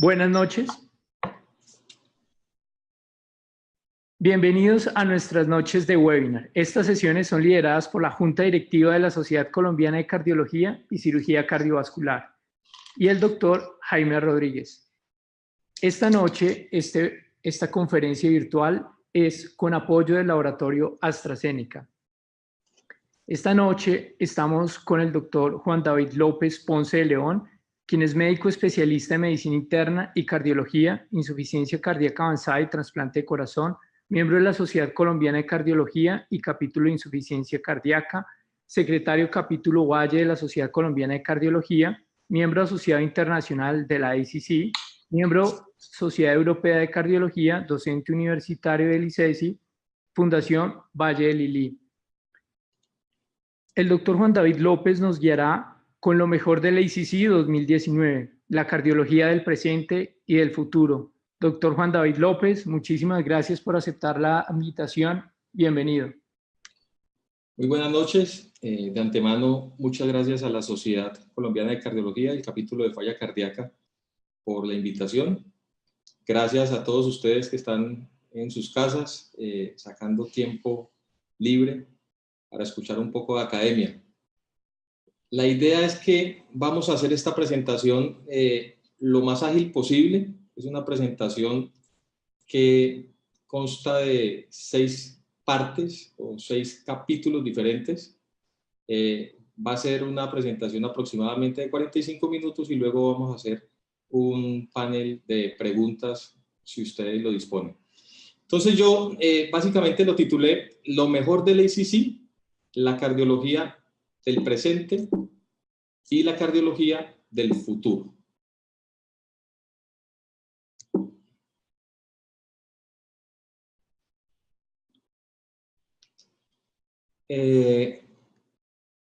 Buenas noches. Bienvenidos a nuestras noches de webinar. Estas sesiones son lideradas por la Junta Directiva de la Sociedad Colombiana de Cardiología y Cirugía Cardiovascular y el doctor Jaime Rodríguez. Esta noche, esta conferencia virtual es con apoyo del laboratorio AstraZeneca. Esta noche estamos con el doctor Juan David López Ponce de León, quien es médico especialista en medicina interna y cardiología, insuficiencia cardíaca avanzada y trasplante de corazón, miembro de la Sociedad Colombiana de Cardiología y capítulo de insuficiencia cardíaca, secretario capítulo Valle de la Sociedad Colombiana de Cardiología, miembro asociado internacional de la ACC, miembro Sociedad Europea de Cardiología, docente universitario del ICESI, Fundación Valle del Lilí. El doctor Juan David López nos guiará con lo mejor del ACC 2019, la cardiología del presente y del futuro. Doctor Juan David López, muchísimas gracias por aceptar la invitación. Bienvenido. Muy buenas noches. De antemano, muchas gracias a la Sociedad Colombiana de Cardiología y el capítulo de Falla Cardíaca por la invitación. Gracias a todos ustedes que están en sus casas, sacando tiempo libre para escuchar un poco de academia. La idea es que vamos a hacer esta presentación lo más ágil posible. Es una presentación que consta de 6 partes o 6 capítulos diferentes. Va a ser una presentación aproximadamente de 45 minutos y luego vamos a hacer un panel de preguntas si ustedes lo disponen. Entonces yo básicamente lo titulé Lo mejor del ACC, la cardiología del presente y la cardiología del futuro.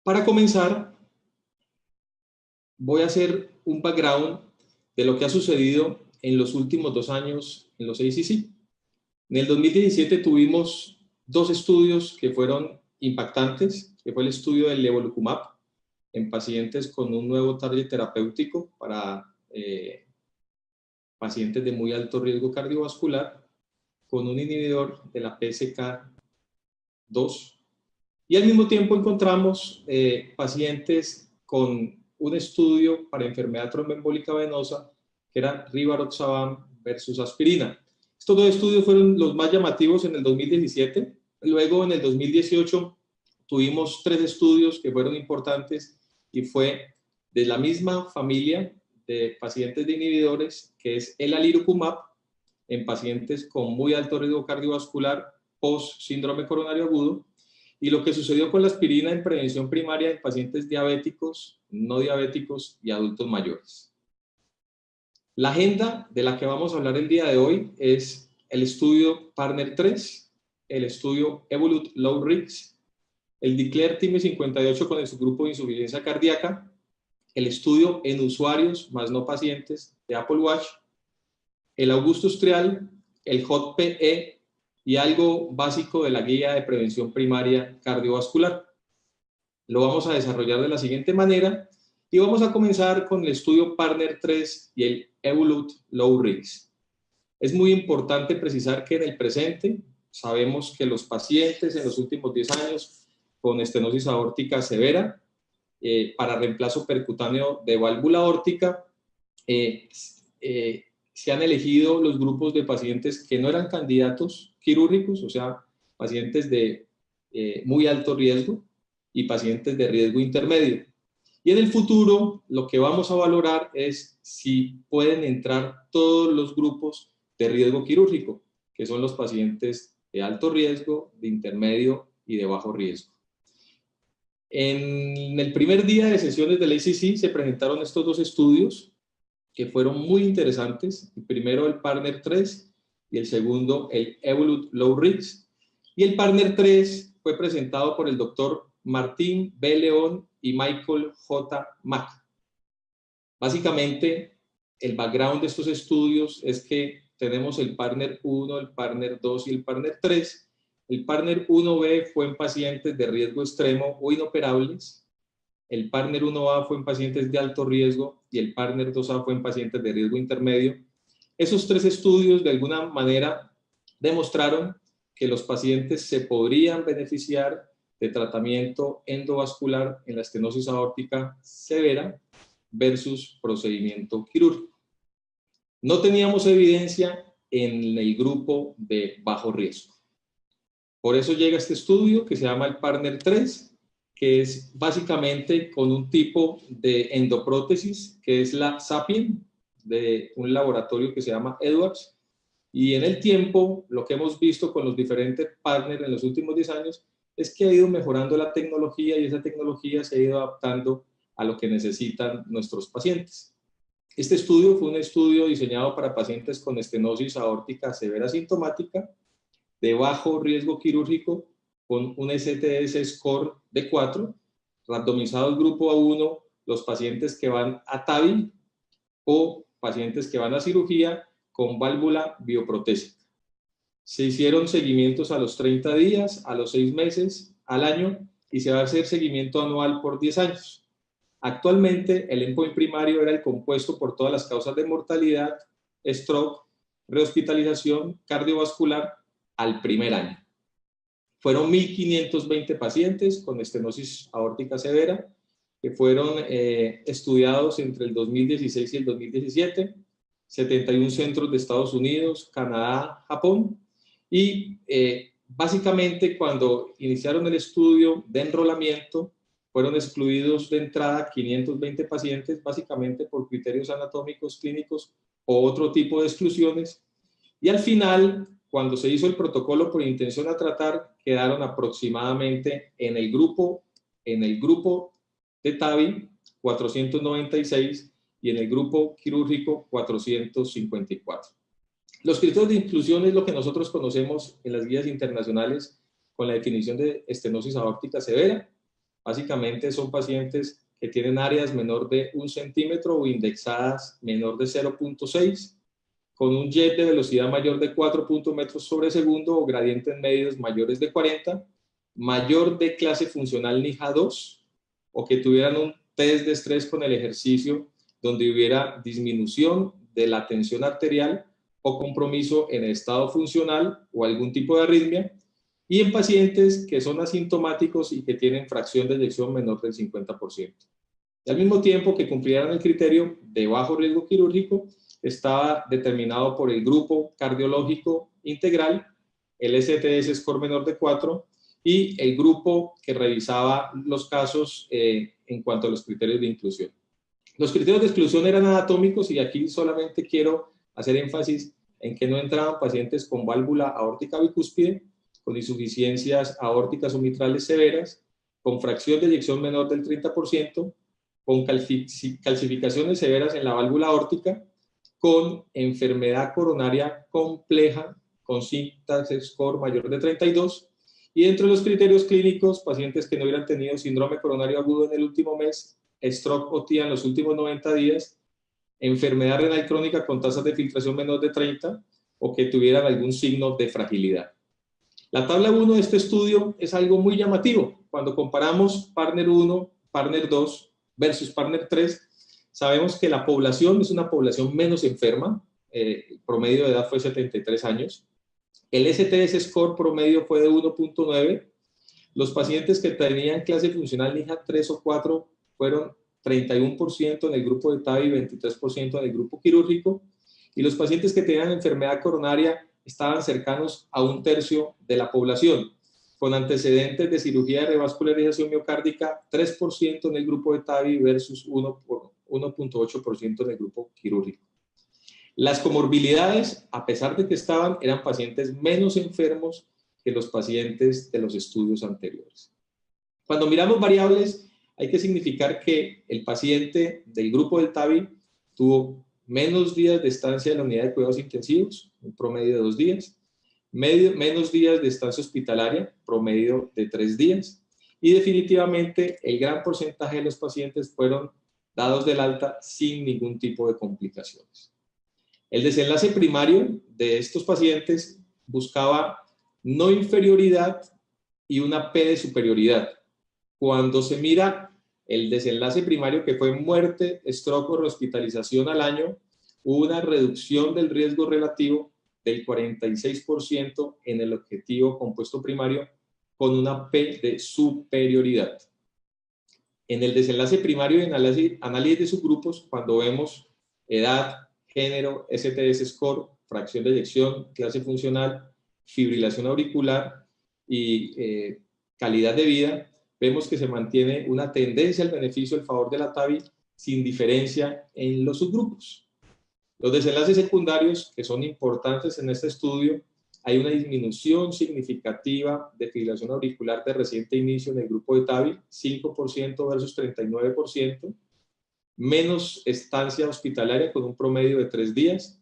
Para comenzar, voy a hacer un background de lo que ha sucedido en los últimos 2 años en los ACC. En el 2017 tuvimos 2 estudios que fueron impactantes, que fue el estudio del levoleucumab en pacientes con un nuevo target terapéutico para pacientes de muy alto riesgo cardiovascular con un inhibidor de la PCSK2. Y al mismo tiempo encontramos pacientes con un estudio para enfermedad tromboembólica venosa, que era rivaroxaban versus aspirina. Estos 2 estudios fueron los más llamativos en el 2017. Luego, en el 2018, tuvimos 3 estudios que fueron importantes y fue de la misma familia de pacientes de inhibidores, que es el alirocumab, en pacientes con muy alto riesgo cardiovascular post síndrome coronario agudo, y lo que sucedió con la aspirina en prevención primaria en pacientes diabéticos, no diabéticos y adultos mayores. La agenda de la que vamos a hablar el día de hoy es el estudio Partner 3, el estudio Evolut Low Risk, el Declare TIMI 58 con el subgrupo de insuficiencia cardíaca, el estudio en usuarios más no pacientes de Apple Watch, el Augustus Trial, el HOT-PE y algo básico de la guía de prevención primaria cardiovascular. Lo vamos a desarrollar de la siguiente manera y vamos a comenzar con el estudio Partner 3 y el Evolut Low Risk. Es muy importante precisar que en el presente sabemos que los pacientes en los últimos 10 años con estenosis aórtica severa para reemplazo percutáneo de válvula aórtica se han elegido los grupos de pacientes que no eran candidatos quirúrgicos, o sea, pacientes de muy alto riesgo y pacientes de riesgo intermedio. Y en el futuro, lo que vamos a valorar es si pueden entrar todos los grupos de riesgo quirúrgico, que son los pacientes de alto riesgo, de intermedio y de bajo riesgo. En el primer día de sesiones del ACC se presentaron estos 2 estudios que fueron muy interesantes. El primero, el Partner 3, y el segundo, el Evolut Low Risk. Y el Partner 3 fue presentado por el doctor Martín B. León y Michael J. Mack. Básicamente, el background de estos estudios es que tenemos el Partner 1, el Partner 2 y el Partner 3. El Partner 1B fue en pacientes de riesgo extremo o inoperables. el partner 1A fue en pacientes de alto riesgo y el partner 2A fue en pacientes de riesgo intermedio. Esos 3 estudios de alguna manera demostraron que los pacientes se podrían beneficiar de tratamiento endovascular en la estenosis aórtica severa versus procedimiento quirúrgico. No teníamos evidencia en el grupo de bajo riesgo. Por eso llega este estudio que se llama el Partner 3, que es básicamente con un tipo de endoprótesis, que es la Sapien, de un laboratorio que se llama Edwards. Y en el tiempo, lo que hemos visto con los diferentes partners en los últimos 10 años, es que ha ido mejorando la tecnología y esa tecnología se ha ido adaptando a lo que necesitan nuestros pacientes. Este estudio fue un estudio diseñado para pacientes con estenosis aórtica severa sintomática, de bajo riesgo quirúrgico, con un STS score de 4, randomizado el grupo A1, los pacientes que van a TAVI o pacientes que van a cirugía con válvula bioprotésica. Se hicieron seguimientos a los 30 días, a los 6 meses, al año, y se va a hacer seguimiento anual por 10 años. Actualmente, el endpoint primario era el compuesto por todas las causas de mortalidad, stroke, rehospitalización cardiovascular al primer año. Fueron 1.520 pacientes con estenosis aórtica severa que fueron estudiados entre el 2016 y el 2017, 71 centros de Estados Unidos, Canadá, Japón, y básicamente cuando iniciaron el estudio de enrolamiento, fueron excluidos de entrada 520 pacientes, básicamente por criterios anatómicos, clínicos o otro tipo de exclusiones. Y al final, cuando se hizo el protocolo por intención a tratar, quedaron aproximadamente en el grupo de TAVI 496 y en el grupo quirúrgico 454. Los criterios de inclusión es lo que nosotros conocemos en las guías internacionales con la definición de estenosis aórtica severa. Básicamente son pacientes que tienen áreas menor de 1 centímetro o indexadas menor de 0.6, con un jet de velocidad mayor de 4 metros sobre segundo o gradientes medios mayores de 40, mayor de clase funcional NIHA 2, o que tuvieran un test de estrés con el ejercicio donde hubiera disminución de la tensión arterial o compromiso en el estado funcional o algún tipo de arritmia, y en pacientes que son asintomáticos y que tienen fracción de eyección menor del 50%. Y al mismo tiempo que cumplieran el criterio de bajo riesgo quirúrgico, estaba determinado por el grupo cardiológico integral, el STS score menor de 4, y el grupo que revisaba los casos en cuanto a los criterios de inclusión. Los criterios de exclusión eran anatómicos y aquí solamente quiero hacer énfasis en que no entraban pacientes con válvula aórtica bicúspide, con insuficiencias aórticas o mitrales severas, con fracción de eyección menor del 30%, con calcificaciones severas en la válvula aórtica, con enfermedad coronaria compleja, con SYNTAX score mayor de 32, y dentro de los criterios clínicos, pacientes que no hubieran tenido síndrome coronario agudo en el último mes, stroke o TIA en los últimos 90 días, enfermedad renal crónica con tasas de filtración menor de 30, o que tuvieran algún signo de fragilidad. La tabla 1 de este estudio es algo muy llamativo. Cuando comparamos Partner 1, Partner 2 versus Partner 3, sabemos que la población es una población menos enferma, el promedio de edad fue 73 años, el STS score promedio fue de 1.9, los pacientes que tenían clase funcional NIHA 3 o 4 fueron 31% en el grupo de TAVI y 23% en el grupo quirúrgico, y los pacientes que tenían enfermedad coronaria estaban cercanos a 1/3 de la población, con antecedentes de cirugía de revascularización miocárdica, 3% en el grupo de TAVI versus 1.8% en el grupo quirúrgico. Las comorbilidades, a pesar de que eran pacientes menos enfermos que los pacientes de los estudios anteriores. Cuando miramos variables, hay que significar que el paciente del grupo del TAVI tuvo menos días de estancia en la unidad de cuidados intensivos, un promedio de 2 días, menos días de estancia hospitalaria, promedio de 3 días, y definitivamente el gran porcentaje de los pacientes fueron dados del alta sin ningún tipo de complicaciones. El desenlace primario de estos pacientes buscaba no inferioridad y una P de superioridad. Cuando se mira el desenlace primario, que fue muerte, stroke o hospitalización al año, hubo una reducción del riesgo relativo del 46% en el objetivo compuesto primario, con una P de superioridad. En el desenlace primario y análisis de subgrupos, cuando vemos edad, género, STS score, fracción de eyección, clase funcional, fibrilación auricular y calidad de vida, vemos que se mantiene una tendencia al beneficio al favor de la TAVI sin diferencia en los subgrupos. Los desenlaces secundarios, que son importantes en este estudio, hay una disminución significativa de fibrilación auricular de reciente inicio en el grupo de TAVI, 5% versus 39%, menos estancia hospitalaria con un promedio de 3 días.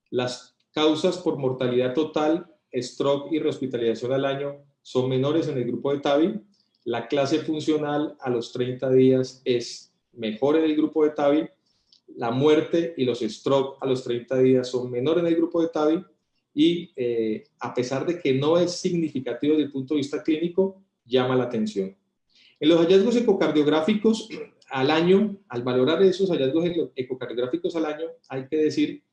Las causas por mortalidad total, stroke y rehospitalización al año son menores en el grupo de TAVI. La clase funcional a los 30 días es mejor en el grupo de TAVI. La muerte y los stroke a los 30 días son menores en el grupo de TAVI. Y a pesar de que no es significativo desde el punto de vista clínico, llama la atención. En los hallazgos ecocardiográficos al año, al valorar esos hallazgos ecocardiográficos al año, hay que decir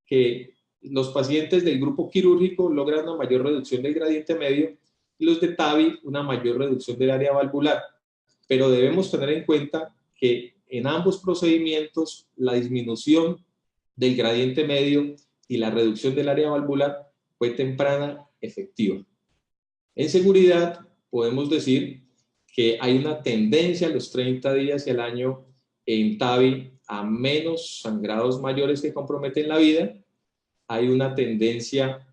que los pacientes del grupo quirúrgico logran una mayor reducción del gradiente medio y los de TAVI una mayor reducción del área valvular. Pero debemos tener en cuenta que en ambos procedimientos la disminución del gradiente medio y la reducción del área valvular fue temprana, efectiva. En seguridad, podemos decir que hay una tendencia a los 30 días y al año en TAVI a menos sangrados mayores que comprometen la vida. Hay una tendencia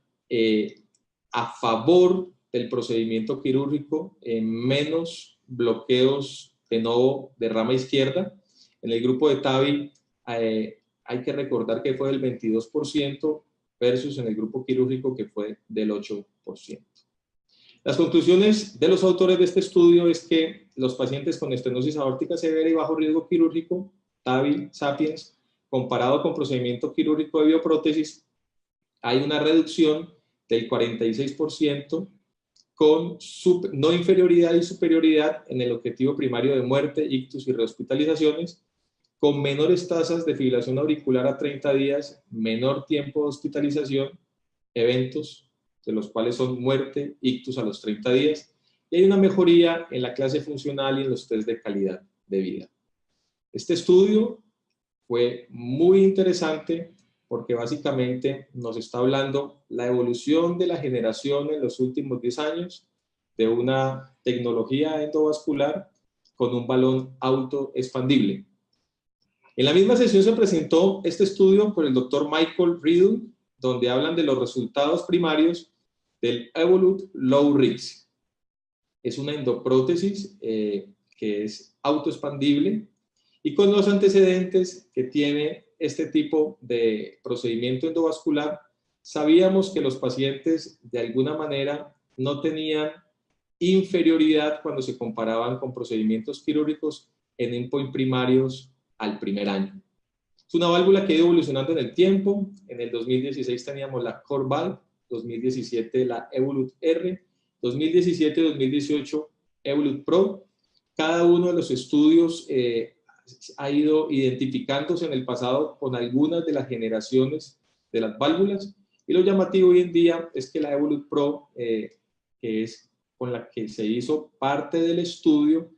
a favor del procedimiento quirúrgico en menos bloqueos de nodo de rama izquierda. En el grupo de TAVI hay que recordar que fue del 22% versus en el grupo quirúrgico que fue del 8%. Las conclusiones de los autores de este estudio es que los pacientes con estenosis aórtica severa y bajo riesgo quirúrgico, TAVI, Sapiens, comparado con procedimiento quirúrgico de bioprótesis, hay una reducción del 46% con no inferioridad y superioridad en el objetivo primario de muerte, ictus y rehospitalizaciones, con menores tasas de fibrilación auricular a 30 días, menor tiempo de hospitalización, eventos de los cuales son muerte, ictus a los 30 días, y hay una mejoría en la clase funcional y en los test de calidad de vida. Este estudio fue muy interesante porque básicamente nos está hablando la evolución de la generación en los últimos 10 años de una tecnología endovascular con un balón autoexpandible. En la misma sesión se presentó este estudio por el doctor Michael Riddle, donde hablan de los resultados primarios del Evolut Low Risk. Es una endoprótesis que es autoexpandible y con los antecedentes que tiene este tipo de procedimiento endovascular, sabíamos que los pacientes de alguna manera no tenían inferioridad cuando se comparaban con procedimientos quirúrgicos en endpoint primarios al primer año. Es una válvula que ha ido evolucionando en el tiempo. En el 2016 teníamos la Core Valve, 2017 la Evolut R, 2017-2018 Evolut Pro. Cada uno de los estudios ha ido identificándose en el pasado con algunas de las generaciones de las válvulas, y lo llamativo hoy en día es que la Evolut Pro, que es con la que se hizo parte del estudio,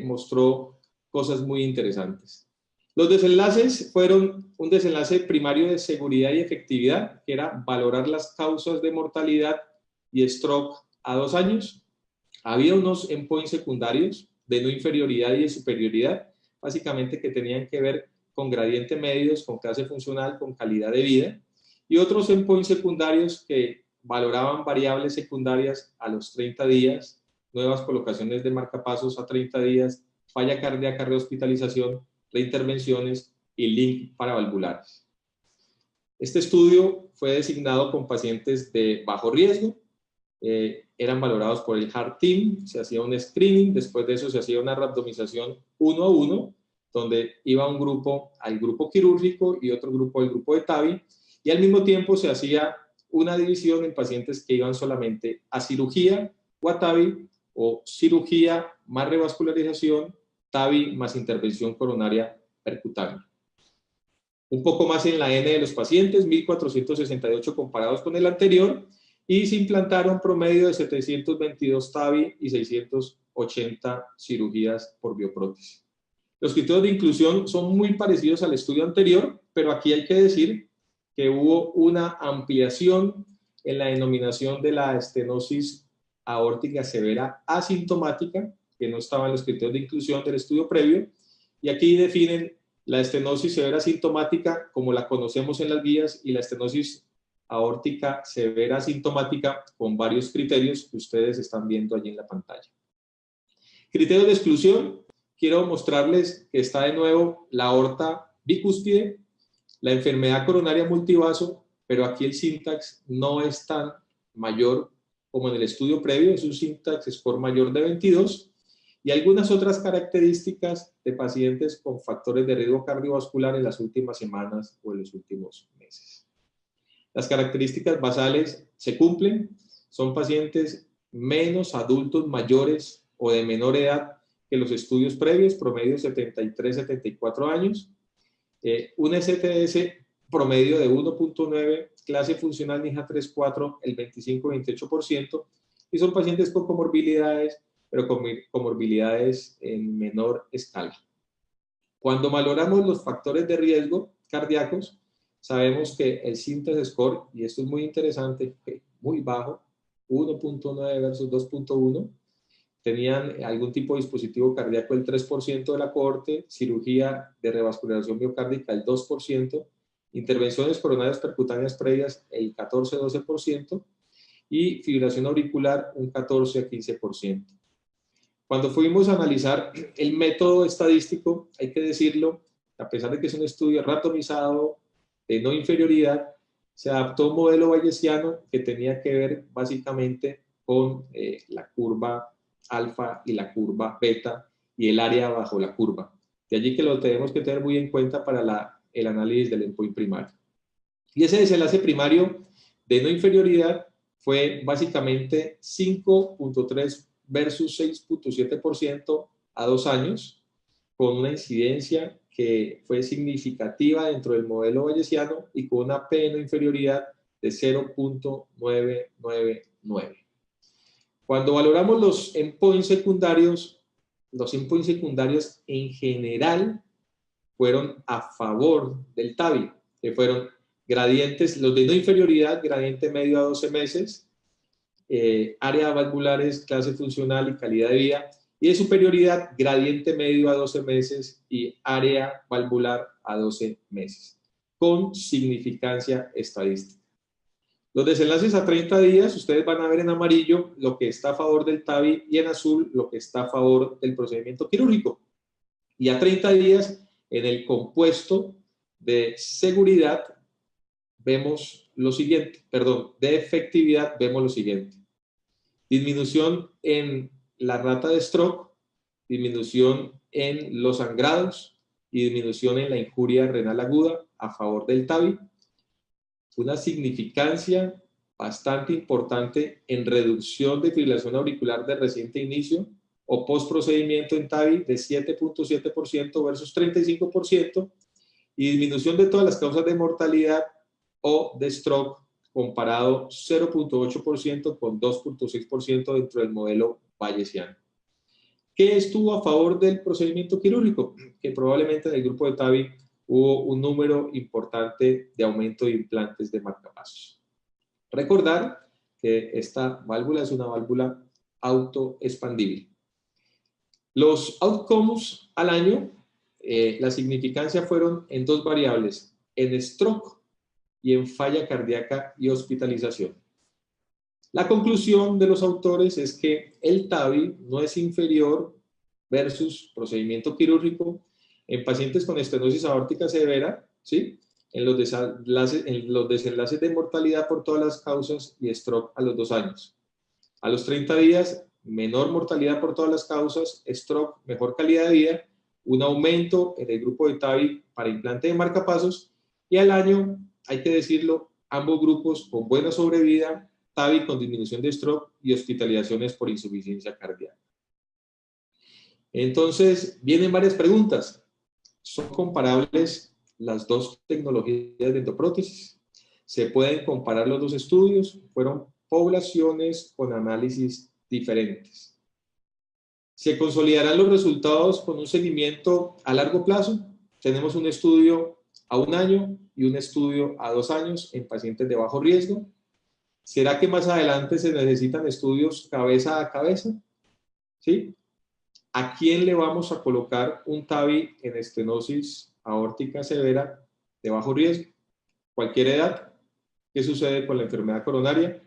mostró cosas muy interesantes. Los desenlaces fueron un desenlace primario de seguridad y efectividad, que era valorar las causas de mortalidad y stroke a 2 años. Había unos endpoints secundarios de no inferioridad y de superioridad, básicamente que tenían que ver con gradiente medios, con clase funcional, con calidad de vida, y otros endpoints secundarios que valoraban variables secundarias a los 30 días, nuevas colocaciones de marcapasos a 30 días, falla cardíaca, rehospitalización, reintervenciones y link paravalvulares. Este estudio fue designado con pacientes de bajo riesgo, eran valorados por el Heart Team, se hacía un screening, después de eso se hacía una randomización 1 a 1, donde iba un grupo al grupo quirúrgico y otro grupo al grupo de TAVI, y al mismo tiempo se hacía una división en pacientes que iban solamente a cirugía o a TAVI, o cirugía más revascularización, TAVI más intervención coronaria percutánea. Un poco más en la N de los pacientes, 1.468 comparados con el anterior, y se implantaron promedio de 722 TAVI y 680 cirugías por bioprótesis. Los criterios de inclusión son muy parecidos al estudio anterior, pero aquí hay que decir que hubo una ampliación en la denominación de la estenosis aórtica severa asintomática, que no estaba en los criterios de inclusión del estudio previo, y aquí definen la estenosis severa asintomática como la conocemos en las guías y la estenosis aórtica severa asintomática con varios criterios que ustedes están viendo allí en la pantalla. Criterios de exclusión, quiero mostrarles que está de nuevo la aorta bicúspide, la enfermedad coronaria multivaso, pero aquí el syntax no es tan mayor como en el estudio previo, es un syntax score mayor de 22, y algunas otras características de pacientes con factores de riesgo cardiovascular en las últimas semanas o en los últimos meses. Las características basales se cumplen, son pacientes menos adultos mayores o de menor edad que los estudios previos, promedio 73-74 años, un STS promedio de 1.9, clase funcional NIHA 3-4, el 25-28%, y son pacientes con comorbilidades, pero con comorbilidades en menor escala. Cuando valoramos los factores de riesgo cardíacos, sabemos que el syntax score, y esto es muy interesante, muy bajo, 1.9 versus 2.1, tenían algún tipo de dispositivo cardíaco el 3% de la cohorte, cirugía de revascularización miocárdica el 2%, intervenciones coronarias percutáneas previas el 14-12% y fibrilación auricular un 14-15%. Cuando fuimos a analizar el método estadístico, hay que decirlo, a pesar de que es un estudio randomizado de no inferioridad, se adaptó un modelo bayesiano que tenía que ver básicamente con la curva alfa y la curva beta y el área bajo la curva. De allí que lo tenemos que tener muy en cuenta para el análisis del endpoint primario. Y ese desenlace primario de no inferioridad fue básicamente 5.3 versus 6.7% a 2 años, con una incidencia que fue significativa dentro del modelo bayesiano y con una P de no inferioridad de 0.999. Cuando valoramos los endpoints secundarios en general fueron a favor del TAVI, que fueron gradientes, los de no inferioridad, gradiente medio a 12 meses, área valvulares, clase funcional y calidad de vida, y de superioridad, gradiente medio a 12 meses y área valvular a 12 meses, con significancia estadística. Los desenlaces a 30 días, ustedes van a ver en amarillo lo que está a favor del TAVI y en azul lo que está a favor del procedimiento quirúrgico. Y a 30 días, en el compuesto de seguridad, vemos lo siguiente, perdón, de efectividad, vemos lo siguiente. Disminución en la rata de stroke, disminución en los sangrados y disminución en la injuria renal aguda a favor del TAVI. Una significancia bastante importante en reducción de fibrilación auricular de reciente inicio o post-procedimiento en TAVI de 7.7% versus 35% y disminución de todas las causas de mortalidad o de stroke comparado 0.8% con 2.6% dentro del modelo bayesiano. ¿Qué estuvo a favor del procedimiento quirúrgico? Que probablemente en el grupo de TAVI hubo un número importante de aumento de implantes de marcapasos. Recordar que esta válvula es una válvula autoexpandible. Los outcomes al año, la significancia fueron en dos variables, en stroke y en falla cardíaca y hospitalización. La conclusión de los autores es que el TAVI no es inferior versus procedimiento quirúrgico en pacientes con estenosis aórtica severa, ¿sí? en los desenlaces de mortalidad por todas las causas y stroke a los 2 años. A los 30 días, menor mortalidad por todas las causas, stroke, mejor calidad de vida, un aumento en el grupo de TAVI para implante de marcapasos, y al año, hay que decirlo, ambos grupos con buena sobrevida, TAVI con disminución de stroke y hospitalizaciones por insuficiencia cardíaca. Entonces, vienen varias preguntas. ¿Son comparables las dos tecnologías de endoprótesis? ¿Se pueden comparar los dos estudios? Fueron poblaciones con análisis diferentes. ¿Se consolidarán los resultados con un seguimiento a largo plazo? Tenemos un estudio a 1 año y un estudio a 2 años en pacientes de bajo riesgo. ¿Será que más adelante se necesitan estudios cabeza a cabeza? ¿Sí? ¿A quién le vamos a colocar un TAVI en estenosis aórtica severa de bajo riesgo? ¿Cualquier edad? ¿Qué sucede con la enfermedad coronaria?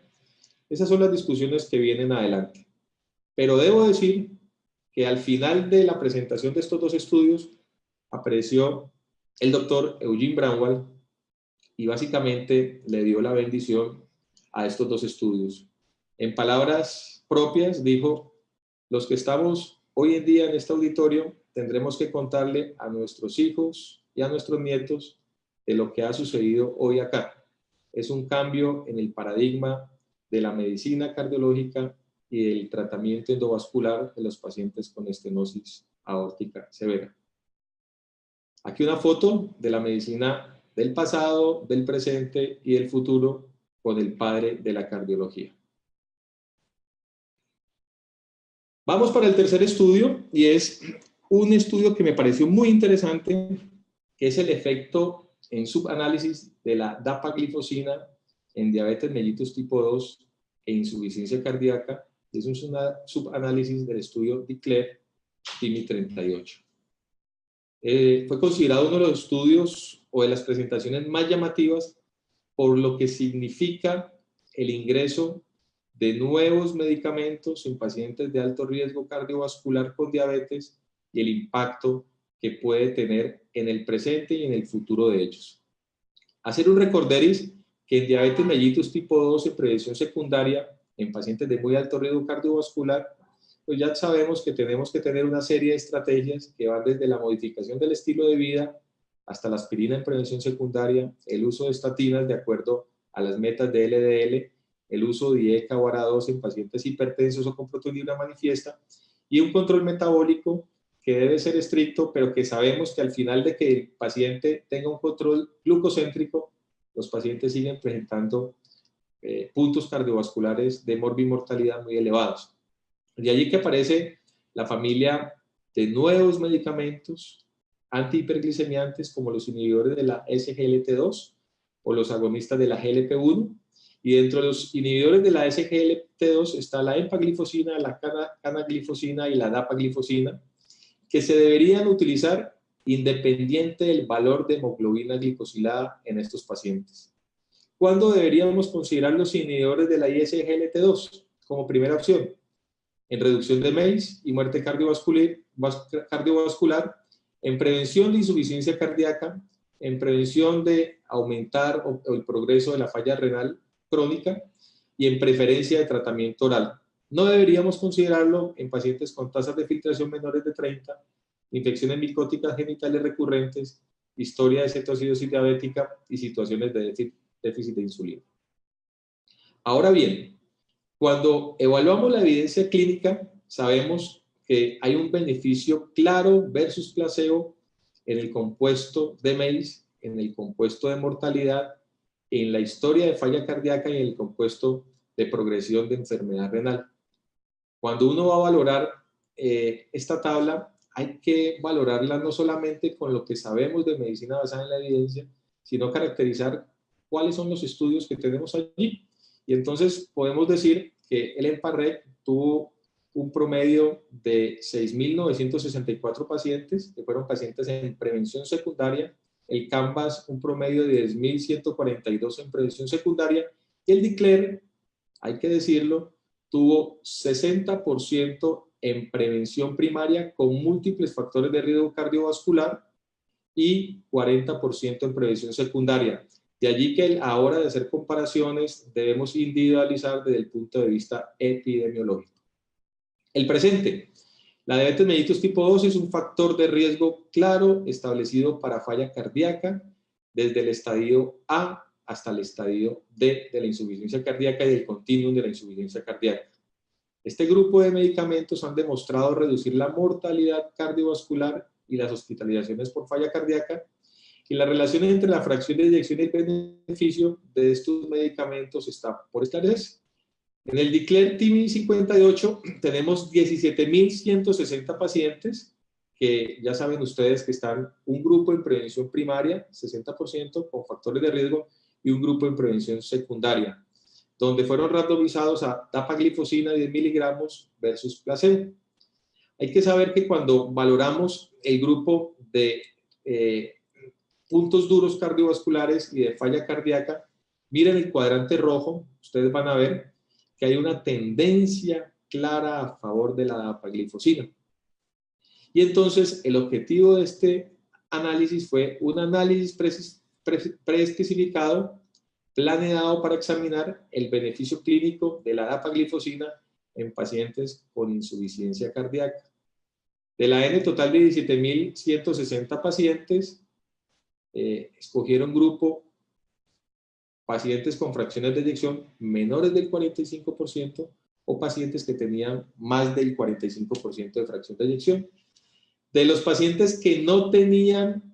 Esas son las discusiones que vienen adelante. Pero debo decir que al final de la presentación de estos dos estudios apareció el doctor Eugene Braunwald y básicamente le dio la bendición a estos dos estudios. En palabras propias dijo: los que estamos hoy en día en este auditorio tendremos que contarle a nuestros hijos y a nuestros nietos de lo que ha sucedido hoy acá. Es un cambio en el paradigma de la medicina cardiológica y del tratamiento endovascular de los pacientes con estenosis aórtica severa. Aquí una foto de la medicina del pasado, del presente y del futuro con el padre de la cardiología. Vamos para el tercer estudio, y es un estudio que me pareció muy interesante, que es el efecto en subanálisis de la dapaglifosina en diabetes mellitus tipo 2 e insuficiencia cardíaca. Es un subanálisis del estudio DECLARE TIMI 38. Fue considerado uno de los estudios o de las presentaciones más llamativas por lo que significa el ingreso de nuevos medicamentos en pacientes de alto riesgo cardiovascular con diabetes y el impacto que puede tener en el presente y en el futuro de ellos. Hacer un recorderis que en diabetes mellitus tipo 2 en prevención secundaria en pacientes de muy alto riesgo cardiovascular, pues ya sabemos que tenemos que tener una serie de estrategias que van desde la modificación del estilo de vida hasta la aspirina en prevención secundaria, el uso de estatinas de acuerdo a las metas de LDL, el uso de IECA o ARA2 en pacientes hipertensos o con proteinurina manifiesta, y un control metabólico que debe ser estricto, pero que sabemos que al final de que el paciente tenga un control glucocéntrico, los pacientes siguen presentando puntos cardiovasculares de morbimortalidad muy elevados. De allí que aparece la familia de nuevos medicamentos antihiperglicemiantes como los inhibidores de la SGLT2 o los agonistas de la GLP-1, y dentro de los inhibidores de la SGLT2 está la empaglifosina, la canaglifosina y la dapaglifosina, que se deberían utilizar independiente del valor de hemoglobina glicosilada en estos pacientes. ¿Cuándo deberíamos considerar los inhibidores de la SGLT2 como primera opción? En reducción de MACE y muerte cardiovascular, en prevención de insuficiencia cardíaca, en prevención de aumentar el progreso de la falla renal crónica y en preferencia de tratamiento oral. No deberíamos considerarlo en pacientes con tasas de filtración menores de 30, infecciones micóticas genitales recurrentes, historia de cetoacidosis diabética y situaciones de déficit de insulina. Ahora bien, cuando evaluamos la evidencia clínica, sabemos que hay un beneficio claro versus placebo en el compuesto de MACE, en el compuesto de mortalidad, en la historia de falla cardíaca y en el compuesto de progresión de enfermedad renal. Cuando uno va a valorar esta tabla, hay que valorarla no solamente con lo que sabemos de medicina basada en la evidencia, sino caracterizar cuáles son los estudios que tenemos allí. Y entonces podemos decir que el EMPA-REC tuvo un promedio de 6.964 pacientes, que fueron pacientes en prevención secundaria, el CANVAS un promedio de 10.142 en prevención secundaria, y el DECLARE, hay que decirlo, tuvo 60% en prevención primaria con múltiples factores de riesgo cardiovascular y 40% en prevención secundaria. De allí que a la hora de hacer comparaciones debemos individualizar desde el punto de vista epidemiológico. El presente. La diabetes mellitus tipo 2 es un factor de riesgo claro establecido para falla cardíaca desde el estadio A hasta el estadio D de la insuficiencia cardíaca y del continuum de la insuficiencia cardíaca. Este grupo de medicamentos han demostrado reducir la mortalidad cardiovascular y las hospitalizaciones por falla cardíaca, y la relación entre la fracción de eyección y el beneficio de estos medicamentos está por esclarecer. En el DECLARE TIMI 58 tenemos 17.160 pacientes que ya saben ustedes que están un grupo en prevención primaria, 60% con factores de riesgo, y un grupo en prevención secundaria, donde fueron randomizados a dapaglifosina 10 miligramos versus placebo. Hay que saber que cuando valoramos el grupo de puntos duros cardiovasculares y de falla cardíaca, miren el cuadrante rojo, ustedes van a ver que hay una tendencia clara a favor de la dapaglifosina. Y entonces el objetivo de este análisis fue un análisis preespecificado, planeado para examinar el beneficio clínico de la dapaglifosina en pacientes con insuficiencia cardíaca. De la N total de 17.160 pacientes, escogieron grupo pacientes con fracciones de eyección menores del 45% o pacientes que tenían más del 45% de fracción de eyección. De los pacientes que no tenían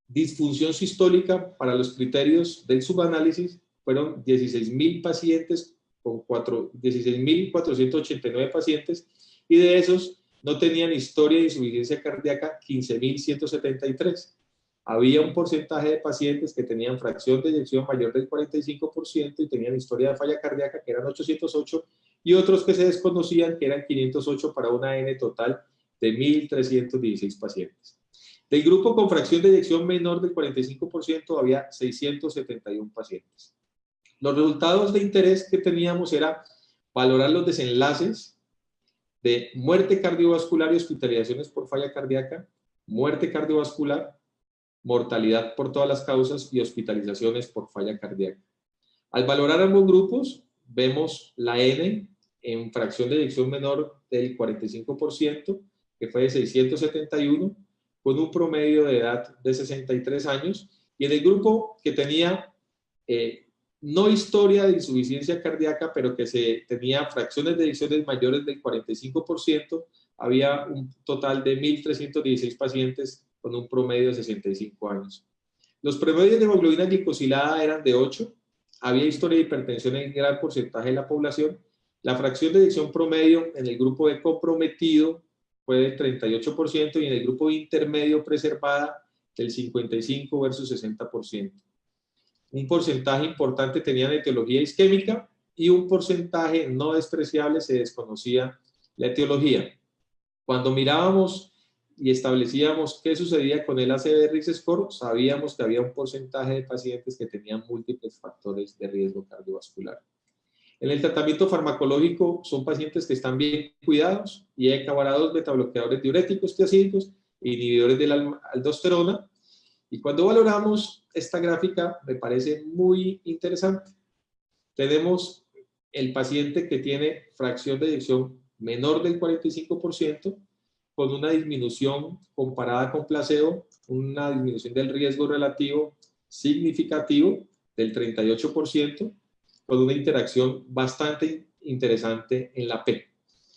disfunción sistólica para los criterios del subanálisis, fueron 16.000 pacientes con 16.489 pacientes, y de esos no tenían historia de insuficiencia cardíaca 15.173. Había un porcentaje de pacientes que tenían fracción de eyección mayor del 45% y tenían historia de falla cardíaca, que eran 808, y otros que se desconocían, que eran 508 para una N total de 1.316 pacientes. Del grupo con fracción de eyección menor del 45% había 671 pacientes. Los resultados de interés que teníamos era valorar los desenlaces de muerte cardiovascular y hospitalizaciones por falla cardíaca, muerte cardiovascular, mortalidad por todas las causas y hospitalizaciones por falla cardíaca. Al valorar ambos grupos, vemos la N en fracción de eyección menor del 45%, que fue de 671, con un promedio de edad de 63 años, y en el grupo que tenía no historia de insuficiencia cardíaca, pero que tenía fracciones de eyecciones mayores del 45%, había un total de 1.316 pacientes con un promedio de 65 años. Los promedios de hemoglobina glicosilada eran de 8, había historia de hipertensión en gran porcentaje de la población, la fracción de eyección promedio en el grupo de comprometido fue del 38% y en el grupo intermedio preservada del 55 versus 60%. Un porcentaje importante tenían etiología isquémica y un porcentaje no despreciable se desconocía la etiología. Cuando mirábamos y establecíamos qué sucedía con el ACV-RIX score, sabíamos que había un porcentaje de pacientes que tenían múltiples factores de riesgo cardiovascular. En el tratamiento farmacológico son pacientes que están bien cuidados y hay cabalados betabloqueadores diuréticos tiazídicos, inhibidores de la aldosterona. Y cuando valoramos esta gráfica me parece muy interesante. Tenemos el paciente que tiene fracción de eyección menor del 45%, con una disminución comparada con placebo, una disminución del riesgo relativo significativo del 38%, con una interacción bastante interesante en la P.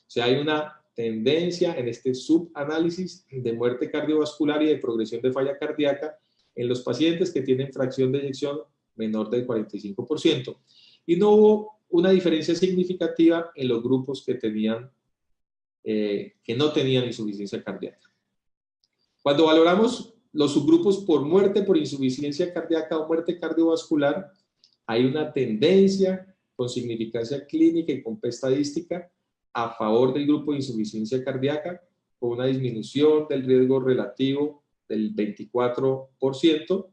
O sea, hay una tendencia en este subanálisis de muerte cardiovascular y de progresión de falla cardíaca en los pacientes que tienen fracción de eyección menor del 45%. Y no hubo una diferencia significativa en los grupos que no tenían insuficiencia cardíaca. Cuando valoramos los subgrupos por muerte por insuficiencia cardíaca o muerte cardiovascular, hay una tendencia con significancia clínica y con P estadística a favor del grupo de insuficiencia cardíaca, con una disminución del riesgo relativo del 24%.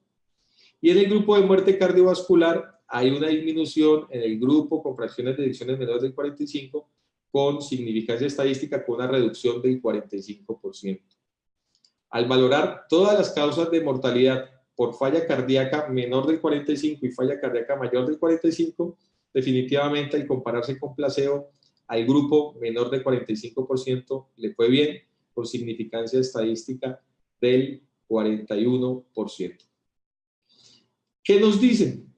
Y en el grupo de muerte cardiovascular hay una disminución en el grupo con fracciones de eyecciones menores del 45%, con significancia estadística con una reducción del 45%. Al valorar todas las causas de mortalidad por falla cardíaca menor del 45 y falla cardíaca mayor del 45, definitivamente al compararse con placebo, al grupo menor del 45% le fue bien, con significancia estadística del 41%. ¿Qué nos dicen?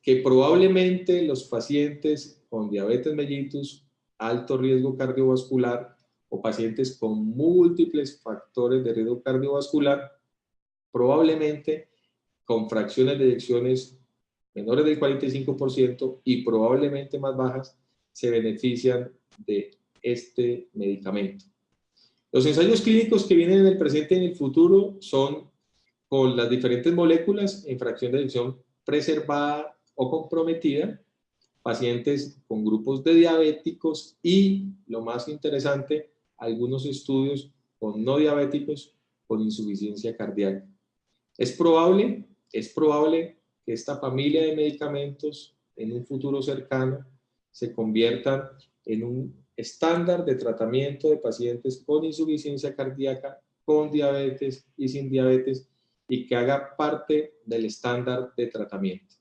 Que probablemente los pacientes con diabetes mellitus alto riesgo cardiovascular o pacientes con múltiples factores de riesgo cardiovascular, probablemente con fracciones de eyecciones menores del 45% y probablemente más bajas, se benefician de este medicamento. Los ensayos clínicos que vienen en el presente y en el futuro son con las diferentes moléculas en fracción de eyección preservada o comprometida, pacientes con grupos de diabéticos y, lo más interesante, algunos estudios con no diabéticos con insuficiencia cardíaca. Es probable que esta familia de medicamentos en un futuro cercano se conviertan en un estándar de tratamiento de pacientes con insuficiencia cardíaca, con diabetes y sin diabetes, y que haga parte del estándar de tratamiento.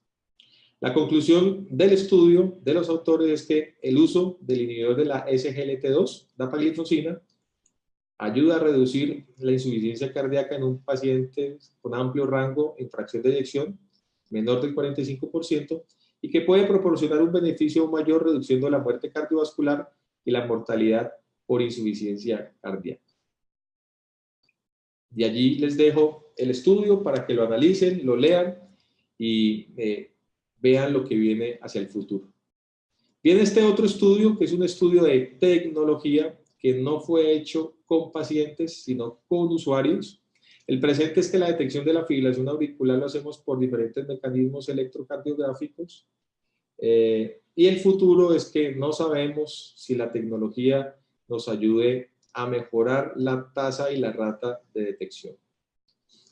La conclusión del estudio de los autores es que el uso del inhibidor de la SGLT2, dapagliflozina, ayuda a reducir la insuficiencia cardíaca en un paciente con amplio rango en fracción de eyección, menor del 45%, y que puede proporcionar un beneficio mayor reduciendo la muerte cardiovascular y la mortalidad por insuficiencia cardíaca. Y allí les dejo el estudio para que lo analicen, lo lean y vean lo que viene hacia el futuro. Viene este otro estudio, que es un estudio de tecnología que no fue hecho con pacientes, sino con usuarios. El presente es que la detección de la fibrilación auricular lo hacemos por diferentes mecanismos electrocardiográficos. Y el futuro es que no sabemos si la tecnología nos ayude a mejorar la tasa y la rata de detección.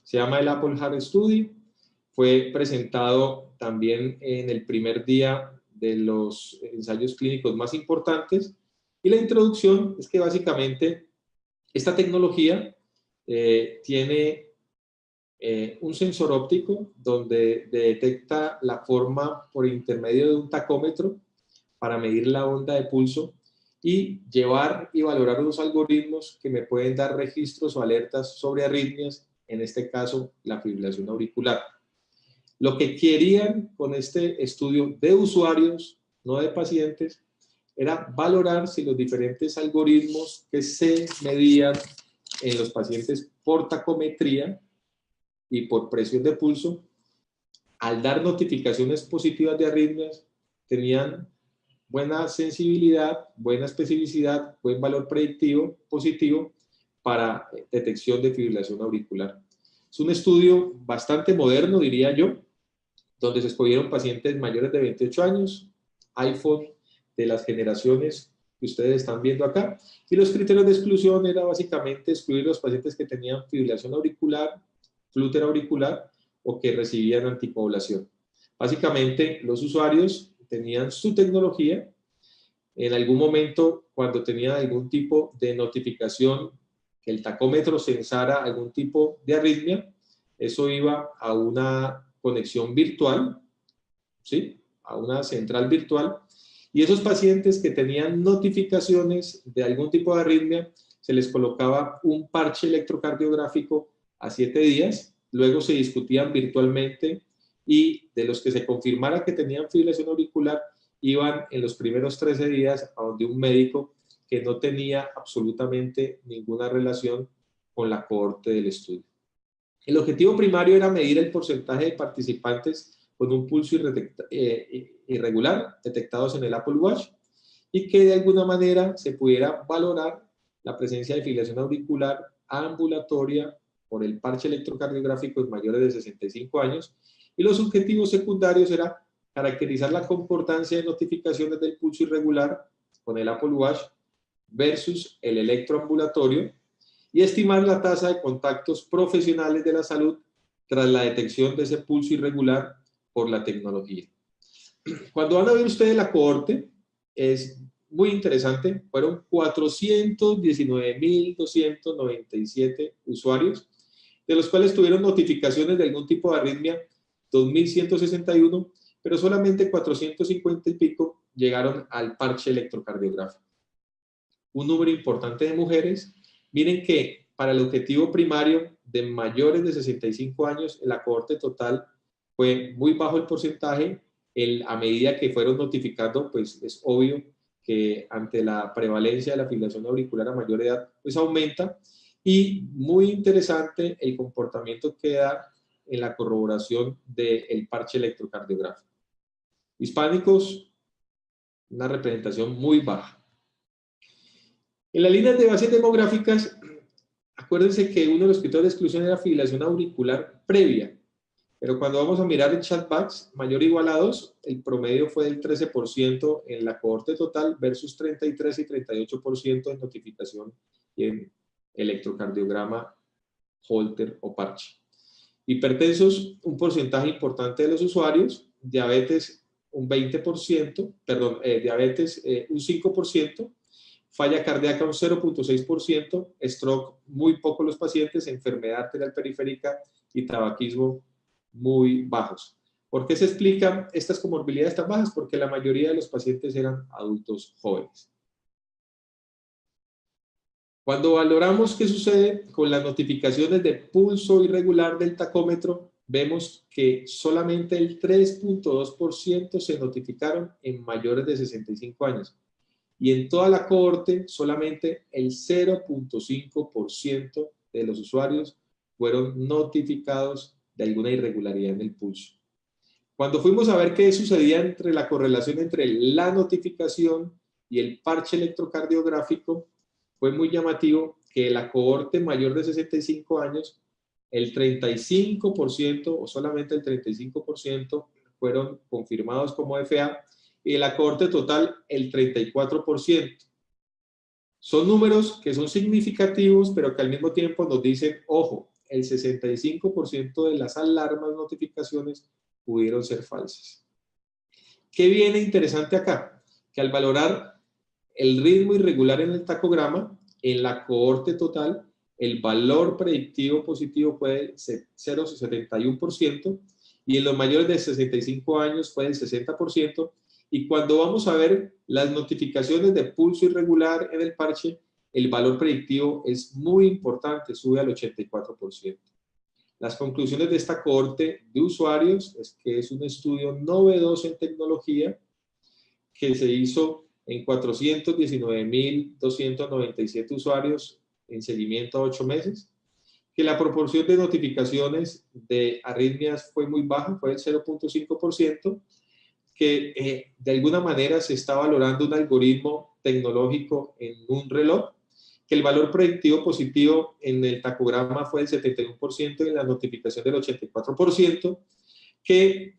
Se llama el Apple Heart Study. Fue presentado también en el primer día de los ensayos clínicos más importantes. Y la introducción es que básicamente esta tecnología tiene un sensor óptico donde detecta la forma por intermedio de un tacómetro para medir la onda de pulso y llevar y valorar unos algoritmos que me pueden dar registros o alertas sobre arritmias, en este caso la fibrilación auricular. Lo que querían con este estudio de usuarios, no de pacientes, era valorar si los diferentes algoritmos que se medían en los pacientes por tacometría y por presión de pulso, al dar notificaciones positivas de arritmias, tenían buena sensibilidad, buena especificidad, buen valor predictivo positivo para detección de fibrilación auricular. Es un estudio bastante moderno, diría yo, donde se escogieron pacientes mayores de 28 años, iPhone de las generaciones que ustedes están viendo acá, y los criterios de exclusión era básicamente excluir los pacientes que tenían fibrilación auricular, flúter auricular o que recibían anticoagulación. Básicamente, los usuarios tenían su tecnología. En algún momento, cuando tenían algún tipo de notificación, que el tacómetro censara algún tipo de arritmia, eso iba a una conexión virtual, ¿sí? A una central virtual, y esos pacientes que tenían notificaciones de algún tipo de arritmia, se les colocaba un parche electrocardiográfico a 7 días, luego se discutían virtualmente y de los que se confirmara que tenían fibrilación auricular, iban en los primeros 13 días a donde un médico que no tenía absolutamente ninguna relación con la cohorte del estudio. El objetivo primario era medir el porcentaje de participantes con un pulso irregular detectados en el Apple Watch y que de alguna manera se pudiera valorar la presencia de fibrilación auricular ambulatoria por el parche electrocardiográfico en mayores de 65 años, y los objetivos secundarios era caracterizar la concordancia de notificaciones del pulso irregular con el Apple Watch versus el electroambulatorio y estimar la tasa de contactos profesionales de la salud tras la detección de ese pulso irregular por la tecnología. Cuando van a ver ustedes la cohorte, es muy interesante, fueron 419.297 usuarios, de los cuales tuvieron notificaciones de algún tipo de arritmia, 2.161, pero solamente 450 y pico llegaron al parche electrocardiográfico. Un número importante de mujeres. Miren que para el objetivo primario de mayores de 65 años, la cohorte total fue muy bajo el porcentaje. A medida que fueron notificando, pues es obvio que ante la prevalencia de la fibrilación auricular a mayor edad, pues aumenta. Y muy interesante el comportamiento que da en la corroboración del parche electrocardiográfico. Hispánicos, una representación muy baja. En las líneas de bases demográficas, acuérdense que uno de los criterios de exclusión era fibrilación auricular previa, pero cuando vamos a mirar el chatbacks mayor o igual a 2, el promedio fue del 13% en la cohorte total versus 33 y 38% en notificación y en electrocardiograma Holter o parche. Hipertensos, un porcentaje importante de los usuarios, diabetes un 20%, perdón, diabetes un 5%, falla cardíaca un 0.6%, stroke muy poco los pacientes, enfermedad arterial periférica y tabaquismo muy bajos. ¿Por qué se explican estas comorbilidades tan bajas? Porque la mayoría de los pacientes eran adultos jóvenes. Cuando valoramos qué sucede con las notificaciones de pulso irregular del tacómetro, vemos que solamente el 3.2% se notificaron en mayores de 65 años. Y en toda la cohorte, solamente el 0.5% de los usuarios fueron notificados de alguna irregularidad en el pulso. Cuando fuimos a ver qué sucedía entre la correlación entre la notificación y el parche electrocardiográfico, fue muy llamativo que la cohorte mayor de 65 años, el 35% o solamente el 35% fueron confirmados como FA y la cohorte total el 34%. Son números que son significativos, pero que al mismo tiempo nos dicen, ojo, el 65% de las alarmas notificaciones pudieron ser falsas. ¿Qué viene interesante acá? Que al valorar el ritmo irregular en el tacograma, en la cohorte total, el valor predictivo positivo fue del 0,71% y en los mayores de 65 años fue del 60%. Y cuando vamos a ver las notificaciones de pulso irregular en el parche, el valor predictivo es muy importante, sube al 84%. Las conclusiones de esta cohorte de usuarios es que es un estudio novedoso en tecnología que se hizo en 419.297 usuarios en seguimiento a 8 meses, que la proporción de notificaciones de arritmias fue muy baja, fue del 0.5%, que de alguna manera se está valorando un algoritmo tecnológico en un reloj, que el valor predictivo positivo en el tacograma fue del 71% y en la notificación del 84%, que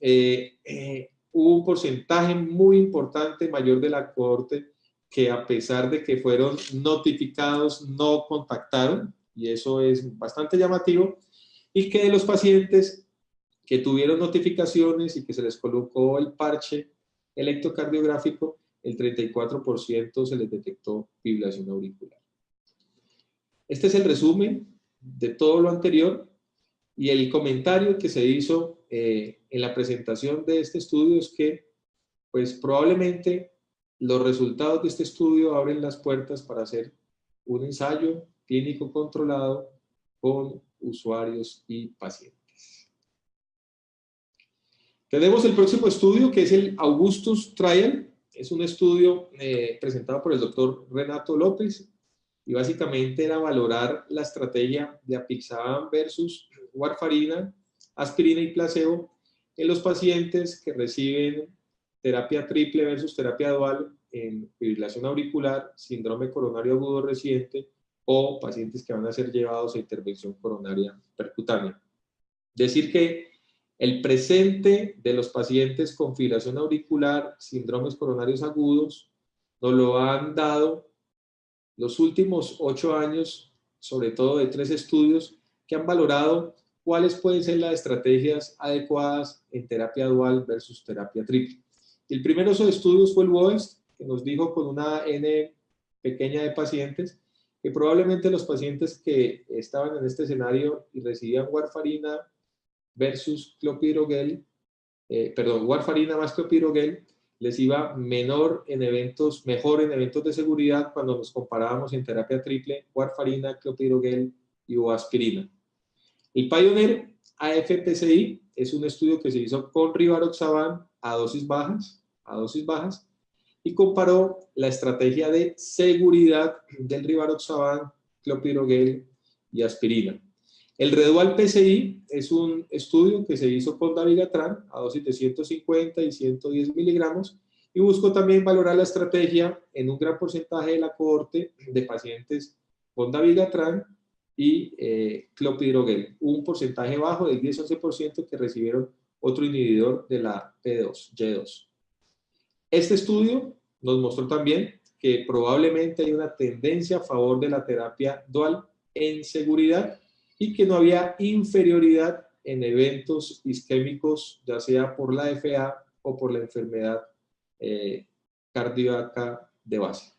hubo un porcentaje muy importante mayor de la cohorte que a pesar de que fueron notificados no contactaron, y eso es bastante llamativo, y que de los pacientes que tuvieron notificaciones y que se les colocó el parche electrocardiográfico, el 34% se les detectó fibrilación auricular. Este es el resumen de todo lo anterior y el comentario que se hizo en la presentación de este estudio es que pues probablemente los resultados de este estudio abren las puertas para hacer un ensayo clínico controlado con usuarios y pacientes. Tenemos el próximo estudio que es el Augustus Trial. Es un estudio presentado por el doctor Renato López y básicamente era valorar la estrategia de apixaban versus warfarina, aspirina y placebo en los pacientes que reciben terapia triple versus terapia dual en fibrilación auricular, síndrome coronario agudo reciente o pacientes que van a ser llevados a intervención coronaria percutánea. Decir que el presente de los pacientes con fibrilación auricular, síndromes coronarios agudos, nos lo han dado los últimos 8 años, sobre todo de 3 estudios que han valorado cuáles pueden ser las estrategias adecuadas en terapia dual versus terapia triple. El primero de esos estudios fue el WOEST, que nos dijo con una N pequeña de pacientes, que probablemente los pacientes que estaban en este escenario y recibían warfarina versus clopidogrel, warfarina más clopidogrel, les iba mejor en eventos de seguridad cuando nos comparábamos en terapia triple, warfarina, clopidogrel y o aspirina. El Pioneer AFPCI es un estudio que se hizo con rivaroxaban a dosis bajas, y comparó la estrategia de seguridad del rivaroxaban, clopidogrel y aspirina. El Redual PCI es un estudio que se hizo con dabigatran a dosis de 150 y 110 miligramos y buscó también valorar la estrategia en un gran porcentaje de la cohorte de pacientes con dabigatran y clopidogrel, un porcentaje bajo del 10-11% que recibieron otro inhibidor de la P2, Y2. Este estudio nos mostró también que probablemente hay una tendencia a favor de la terapia dual en seguridad y que no había inferioridad en eventos isquémicos, ya sea por la FA o por la enfermedad cardíaca de base.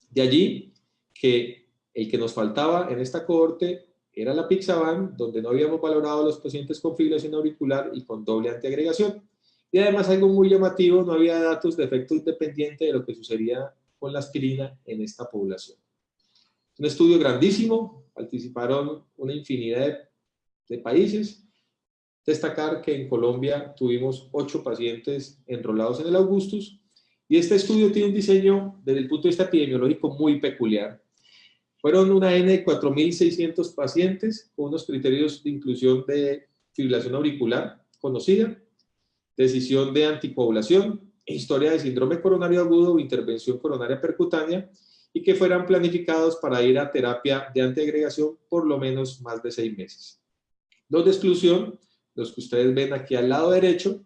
De allí que el que nos faltaba en esta cohorte era la apixaban, donde no habíamos valorado a los pacientes con fibrilación auricular y con doble antiagregación. Y además, algo muy llamativo, no había datos de efecto independiente de lo que sucedía con la aspirina en esta población. Un estudio grandísimo, participaron una infinidad de países. Destacar que en Colombia tuvimos 8 pacientes enrolados en el Augustus, y este estudio tiene un diseño desde el punto de vista epidemiológico muy peculiar. Fueron una N de 4.600 pacientes con unos criterios de inclusión de fibrilación auricular conocida, decisión de anticoagulación, historia de síndrome coronario agudo o intervención coronaria percutánea, y que fueran planificados para ir a terapia de antiagregación por lo menos más de 6 meses. Los de exclusión, los que ustedes ven aquí al lado derecho,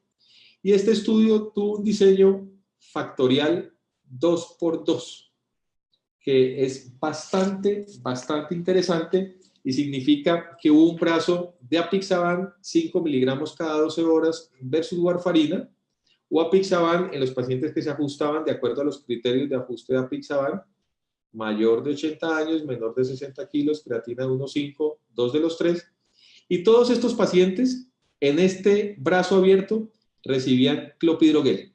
y este estudio tuvo un diseño factorial 2x2, que es bastante interesante y significa que hubo un brazo de apixaban 5 miligramos cada 12 horas versus warfarina, o apixaban en los pacientes que se ajustaban de acuerdo a los criterios de ajuste de apixaban, mayor de 80 años, menor de 60 kilos, creatina de 1,5, 2 de los 3, y todos estos pacientes en este brazo abierto recibían clopidogrel.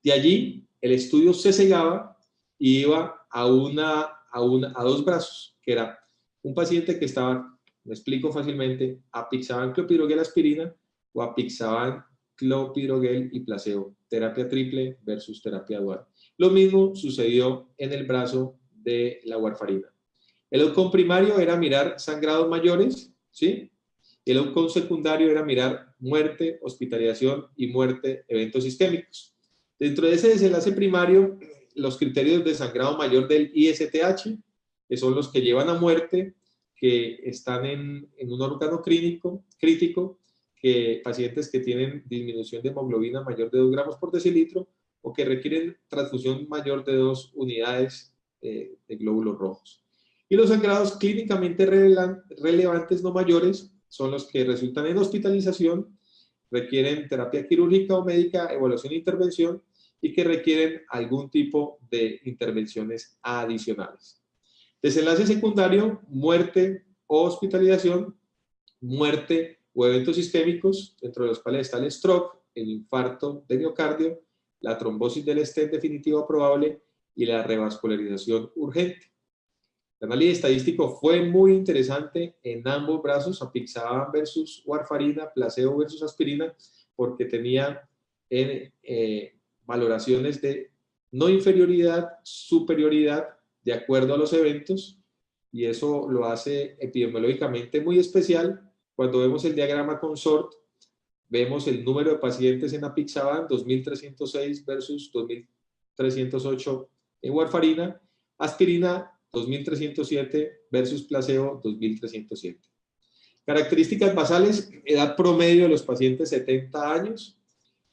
De allí el estudio se cegaba y iba a 2 brazos, que era un paciente que estaba, me explico fácilmente, apixaban clopidogrel aspirina o apixaban clopidogrel y placebo, terapia triple versus terapia dual. Lo mismo sucedió en el brazo de la warfarina. El outcome primario era mirar sangrados mayores, ¿sí? El outcome secundario era mirar muerte, hospitalización y muerte, eventos isquémicos. Dentro de ese desenlace primario, los criterios de sangrado mayor del ISTH, que son los que llevan a muerte, que están en un órgano crítico, que pacientes que tienen disminución de hemoglobina mayor de 2 gramos por decilitro o que requieren transfusión mayor de 2 unidades de glóbulos rojos. Y los sangrados clínicamente relevantes no mayores son los que resultan en hospitalización, requieren terapia quirúrgica o médica, evaluación e intervención, y que requieren algún tipo de intervenciones adicionales. Desenlace secundario, muerte o hospitalización, muerte o eventos isquémicos, dentro de los cuales está el stroke, el infarto de miocardio, la trombosis del stent definitiva probable y la revascularización urgente. El análisis estadístico fue muy interesante en ambos brazos, apixaban versus warfarina, placebo versus aspirina, porque tenía valoraciones de no inferioridad, superioridad, de acuerdo a los eventos, y eso lo hace epidemiológicamente muy especial. Cuando vemos el diagrama CONSORT, vemos el número de pacientes en apixaban, 2.306 versus 2.308 en warfarina, aspirina 2.307 versus placebo 2.307. Características basales, edad promedio de los pacientes 70 años,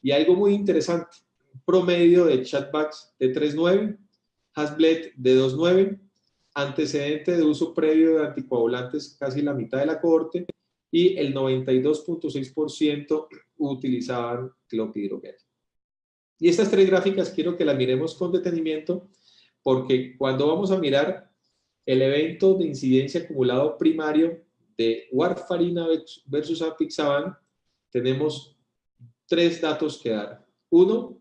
y algo muy interesante, promedio de Chatbacks de 3.9, Hasbled de 2.9, antecedente de uso previo de anticoagulantes casi la mitad de la cohorte, y el 92.6% utilizaban clopidogrel. Y estas 3 gráficas quiero que las miremos con detenimiento, porque cuando vamos a mirar el evento de incidencia acumulado primario de warfarina versus apixaban, tenemos 3 datos que dar. 1,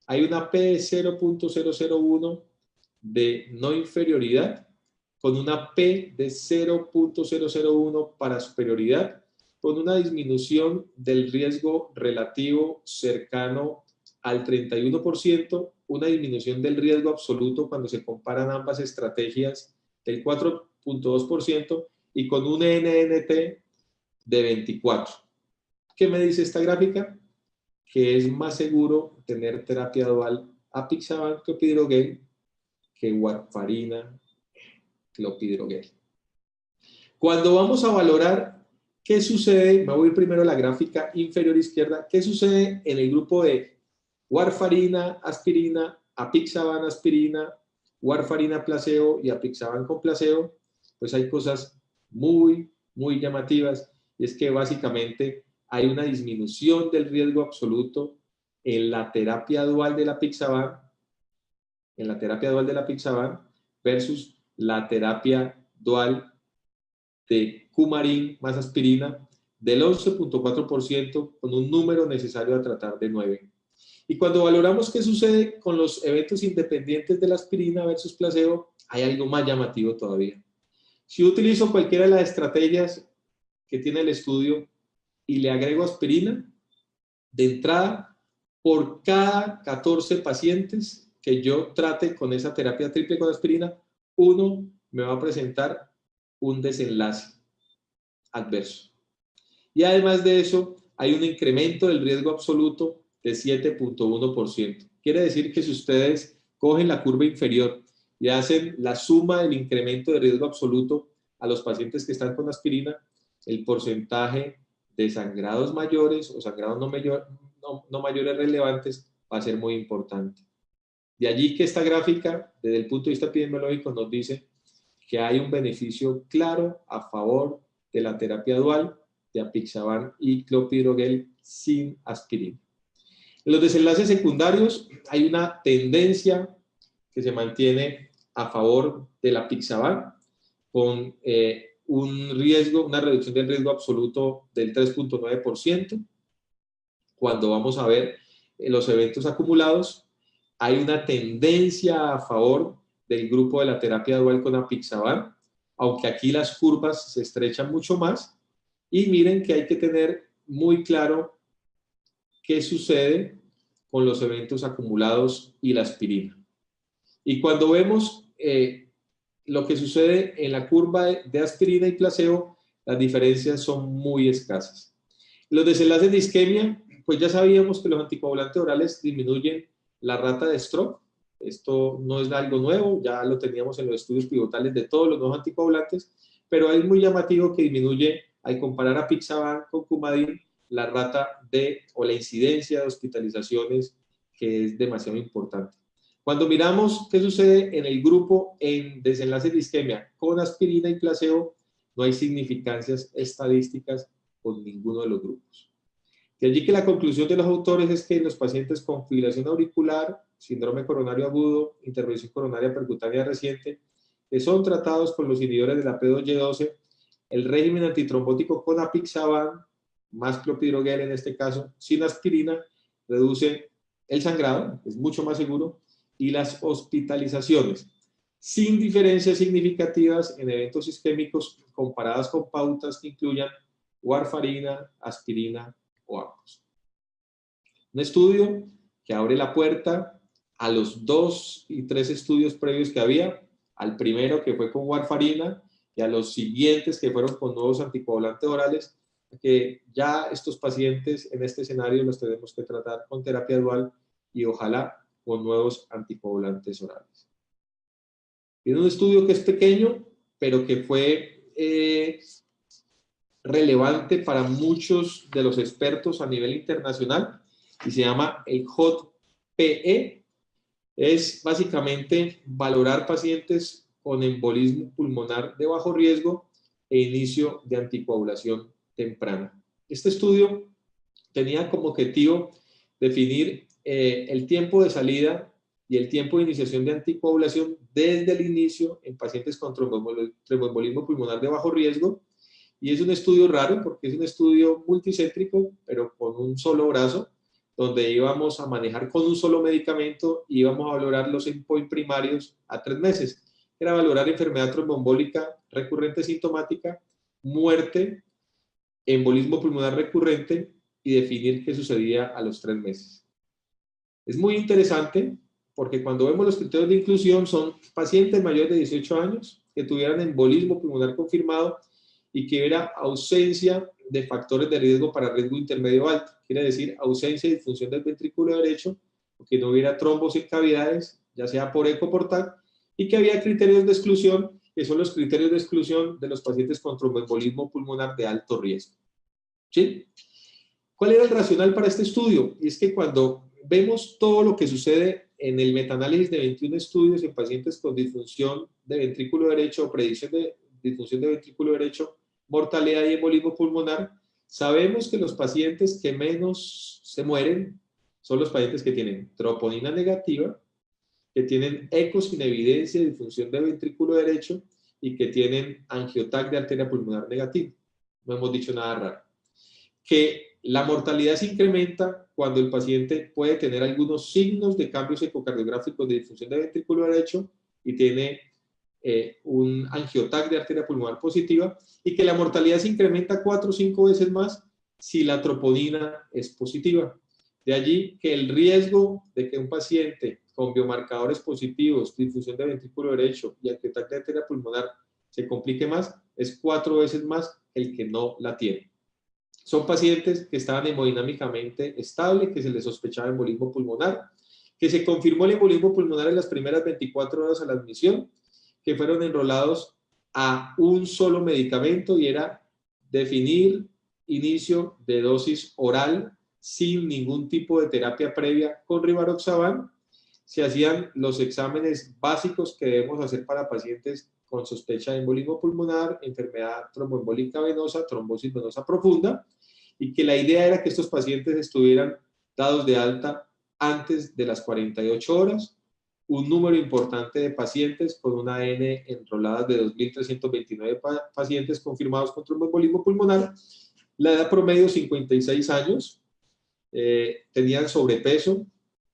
hay una P de 0.001 de no inferioridad, con una P de 0.001 para superioridad, con una disminución del riesgo relativo cercano al 31%, una disminución del riesgo absoluto cuando se comparan ambas estrategias del 4.2% y con un NNT de 24. ¿Qué me dice esta gráfica? Que es más seguro tener terapia dual apixaban clopidogrel que warfarina clopidogrel. Cuando vamos a valorar qué sucede, me voy a ir primero a la gráfica inferior izquierda, qué sucede en el grupo de warfarina, aspirina, apixaban aspirina, warfarina placebo y apixaban con placebo, pues hay cosas muy llamativas, y es que básicamente hay una disminución del riesgo absoluto en la terapia dual de la apixaban, versus la terapia dual de Coumadin más aspirina del 11.4% con un número necesario a tratar de 9. Y cuando valoramos qué sucede con los eventos independientes de la aspirina versus placebo, hay algo más llamativo todavía. Si yo utilizo cualquiera de las estrategias que tiene el estudio y le agrego aspirina, de entrada, por cada 14 pacientes que yo trate con esa terapia triple con aspirina, uno me va a presentar un desenlace adverso. Y además de eso, hay un incremento del riesgo absoluto de 7.1%. Quiere decir que si ustedes cogen la curva inferior y hacen la suma del incremento de riesgo absoluto a los pacientes que están con aspirina, el porcentaje de sangrados mayores o sangrados no mayores relevantes va a ser muy importante. De allí que esta gráfica, desde el punto de vista epidemiológico, nos dice que hay un beneficio claro a favor de la terapia dual de apixaban y clopidogrel sin aspirina. En los desenlaces secundarios hay una tendencia que se mantiene a favor de la apixaban con una reducción del riesgo absoluto del 3.9%. Cuando vamos a ver los eventos acumulados, hay una tendencia a favor del grupo de la terapia dual con apixaban, aunque aquí las curvas se estrechan mucho más. Y miren que hay que tener muy claro qué sucede con los eventos acumulados y la aspirina. Y cuando vemos lo que sucede en la curva de aspirina y placebo, las diferencias son muy escasas. Los desenlaces de isquemia, pues ya sabíamos que los anticoagulantes orales disminuyen la rata de stroke. Esto no es algo nuevo, ya lo teníamos en los estudios pivotales de todos los nuevos anticoagulantes, pero es muy llamativo que disminuye, al comparar apixaban con Coumadin, la rata o la incidencia de hospitalizaciones, que es demasiado importante. Cuando miramos qué sucede en el grupo en desenlaces de isquemia con aspirina y placebo, no hay significancias estadísticas con ninguno de los grupos. De allí que la conclusión de los autores es que en los pacientes con fibrilación auricular, síndrome coronario agudo, intervención coronaria percutánea reciente, que son tratados con los inhibidores de la P2Y12, el régimen antitrombótico con apixaban, más clopidogrel en este caso, sin aspirina, reduce el sangrado, es mucho más seguro, y las hospitalizaciones, sin diferencias significativas en eventos isquémicos comparadas con pautas que incluyan warfarina, aspirina o ambos. Un estudio que abre la puerta a los 2 y 3 estudios previos que había, al primero que fue con warfarina y a los siguientes que fueron con nuevos anticoagulantes orales, que ya estos pacientes en este escenario los tenemos que tratar con terapia dual y ojalá con nuevos anticoagulantes orales. Tiene un estudio que es pequeño, pero que fue relevante para muchos de los expertos a nivel internacional y se llama el HOT-PE. Es básicamente valorar pacientes con embolismo pulmonar de bajo riesgo e inicio de anticoagulación temprana. Este estudio tenía como objetivo definir el tiempo de salida y el tiempo de iniciación de anticoagulación desde el inicio en pacientes con tromboembolismo pulmonar de bajo riesgo. Y es un estudio raro porque es un estudio multicéntrico, pero con un solo brazo, donde íbamos a manejar con un solo medicamento y íbamos a valorar los endpoints primarios a 3 meses. Era valorar enfermedad tromboembólica recurrente sintomática, muerte, embolismo pulmonar recurrente y definir qué sucedía a los 3 meses. Es muy interesante porque cuando vemos los criterios de inclusión son pacientes mayores de 18 años que tuvieran embolismo pulmonar confirmado y que hubiera ausencia de factores de riesgo para riesgo intermedio alto, quiere decir ausencia de disfunción del ventrículo derecho, que no hubiera trombos en cavidades, ya sea por eco o por TAC, y que había criterios de exclusión, que son los criterios de exclusión de los pacientes con tromboembolismo pulmonar de alto riesgo. ¿Sí? ¿Cuál era el racional para este estudio? Y es que cuando vemos todo lo que sucede en el metaanálisis de 21 estudios en pacientes con disfunción de ventrículo derecho o predicción de disfunción de ventrículo derecho, mortalidad y embolismo pulmonar, sabemos que los pacientes que menos se mueren son los pacientes que tienen troponina negativa, que tienen eco sin evidencia de disfunción de ventrículo derecho y que tienen angiotac de arteria pulmonar negativa. No hemos dicho nada raro. Que la mortalidad se incrementa cuando el paciente puede tener algunos signos de cambios ecocardiográficos de disfunción de ventrículo derecho y tiene un angiotac de arteria pulmonar positiva, y que la mortalidad se incrementa 4 o 5 veces más si la troponina es positiva. De allí que el riesgo de que un paciente con biomarcadores positivos, disfunción de ventrículo derecho y angiotac de arteria pulmonar se complique más, es 4 veces más el que no la tiene. Son pacientes que estaban hemodinámicamente estables, que se les sospechaba embolismo pulmonar, que se confirmó el embolismo pulmonar en las primeras 24 horas a la admisión, que fueron enrolados a un solo medicamento y era definir inicio de dosis oral sin ningún tipo de terapia previa con rivaroxaban. Se hacían los exámenes básicos que debemos hacer para pacientes con sospecha de embolismo pulmonar, enfermedad tromboembólica venosa, trombosis venosa profunda, y que la idea era que estos pacientes estuvieran dados de alta antes de las 48 horas, un número importante de pacientes con una N enroladas de 2.329 pacientes confirmados con tromboembolismo pulmonar, la edad promedio 56 años, tenían sobrepeso,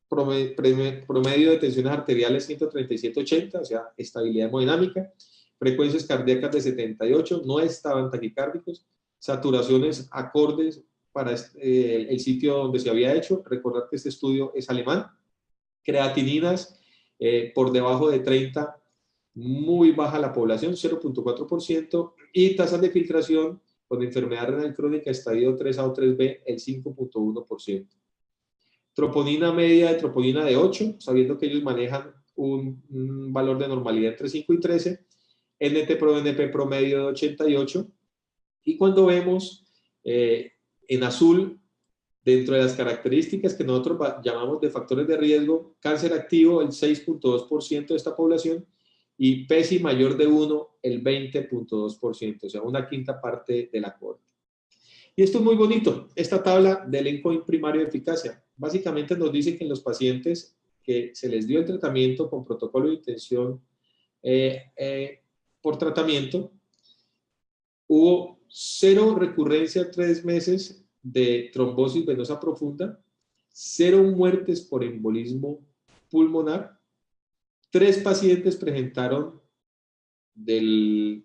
promedio de tensiones arteriales 137/80, o sea, estabilidad hemodinámica, frecuencias cardíacas de 78, no estaban taquicárdicos, saturaciones acordes para el sitio donde se había hecho. Recordar que este estudio es alemán. Creatininas por debajo de 30, muy baja la población, 0.4%, y tasas de filtración con enfermedad renal crónica estadio 3A o 3B, el 5.1%. Troponina media de troponina de 8, sabiendo que ellos manejan un valor de normalidad entre 5 y 13, NT-proBNP promedio de 88, y cuando vemos en azul, dentro de las características que nosotros llamamos de factores de riesgo, cáncer activo, el 6.2% de esta población, y PESI mayor de 1, el 20.2%, o sea, una quinta parte de la cohorte. Y esto es muy bonito, esta tabla del endpoint primario de eficacia. Básicamente nos dice que en los pacientes que se les dio el tratamiento con protocolo de intención por tratamiento, hubo 0 recurrencia 3 meses de trombosis venosa profunda, 0 muertes por embolismo pulmonar, 3 pacientes presentaron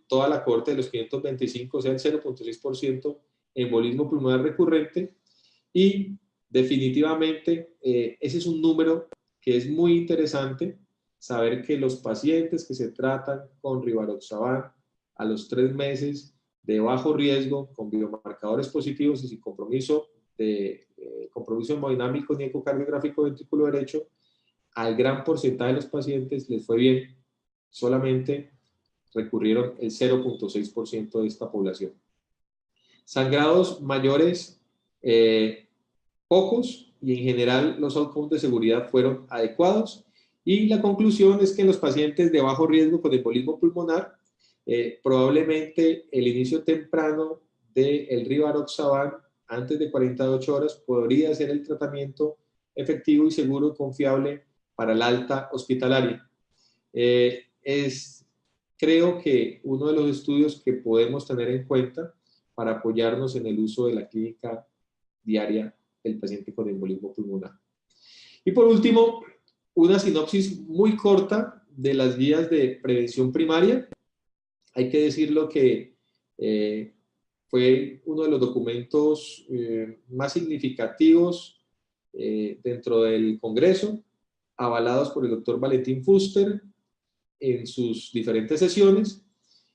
toda la cohorte de los 525, o sea, el 0.6% embolismo pulmonar recurrente, y definitivamente ese es un número que es muy interesante, saber que los pacientes que se tratan con rivaroxaban a los 3 meses de bajo riesgo, con biomarcadores positivos y sin compromiso hemodinámico ni ecocardiográfico ventrículo derecho, al gran porcentaje de los pacientes les fue bien, solamente recurrieron el 0.6% de esta población. Sangrados mayores, pocos, y en general los outcomes de seguridad fueron adecuados, y la conclusión es que en los pacientes de bajo riesgo con embolismo pulmonar, probablemente el inicio temprano del rivaroxaban antes de 48 horas podría ser el tratamiento efectivo y seguro y confiable para la alta hospitalaria. Creo que uno de los estudios que podemos tener en cuenta para apoyarnos en el uso de la clínica diaria del paciente con embolismo pulmonar. Y por último, una sinopsis muy corta de las guías de prevención primaria. Hay que decirlo que fue uno de los documentos más significativos dentro del Congreso. avalados por el doctor Valentín Fuster en sus diferentes sesiones.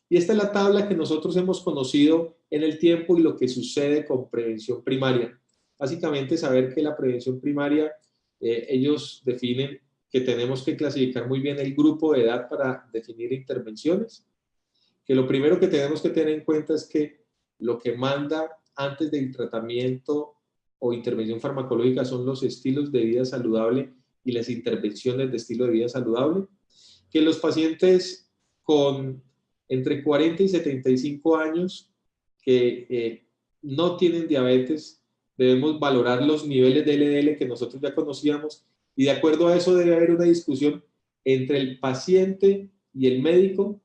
Y esta es la tabla que nosotros hemos conocido en el tiempo y lo que sucede con prevención primaria. Básicamente saber que la prevención primaria, ellos definen que tenemos que clasificar muy bien el grupo de edad para definir intervenciones, que lo primero que tenemos que tener en cuenta es que lo que manda antes del tratamiento o intervención farmacológica son los estilos de vida saludable y las intervenciones de estilo de vida saludable, que los pacientes con entre 40 y 75 años que no tienen diabetes, debemos valorar los niveles de LDL que nosotros ya conocíamos y de acuerdo a eso debe haber una discusión entre el paciente y el médico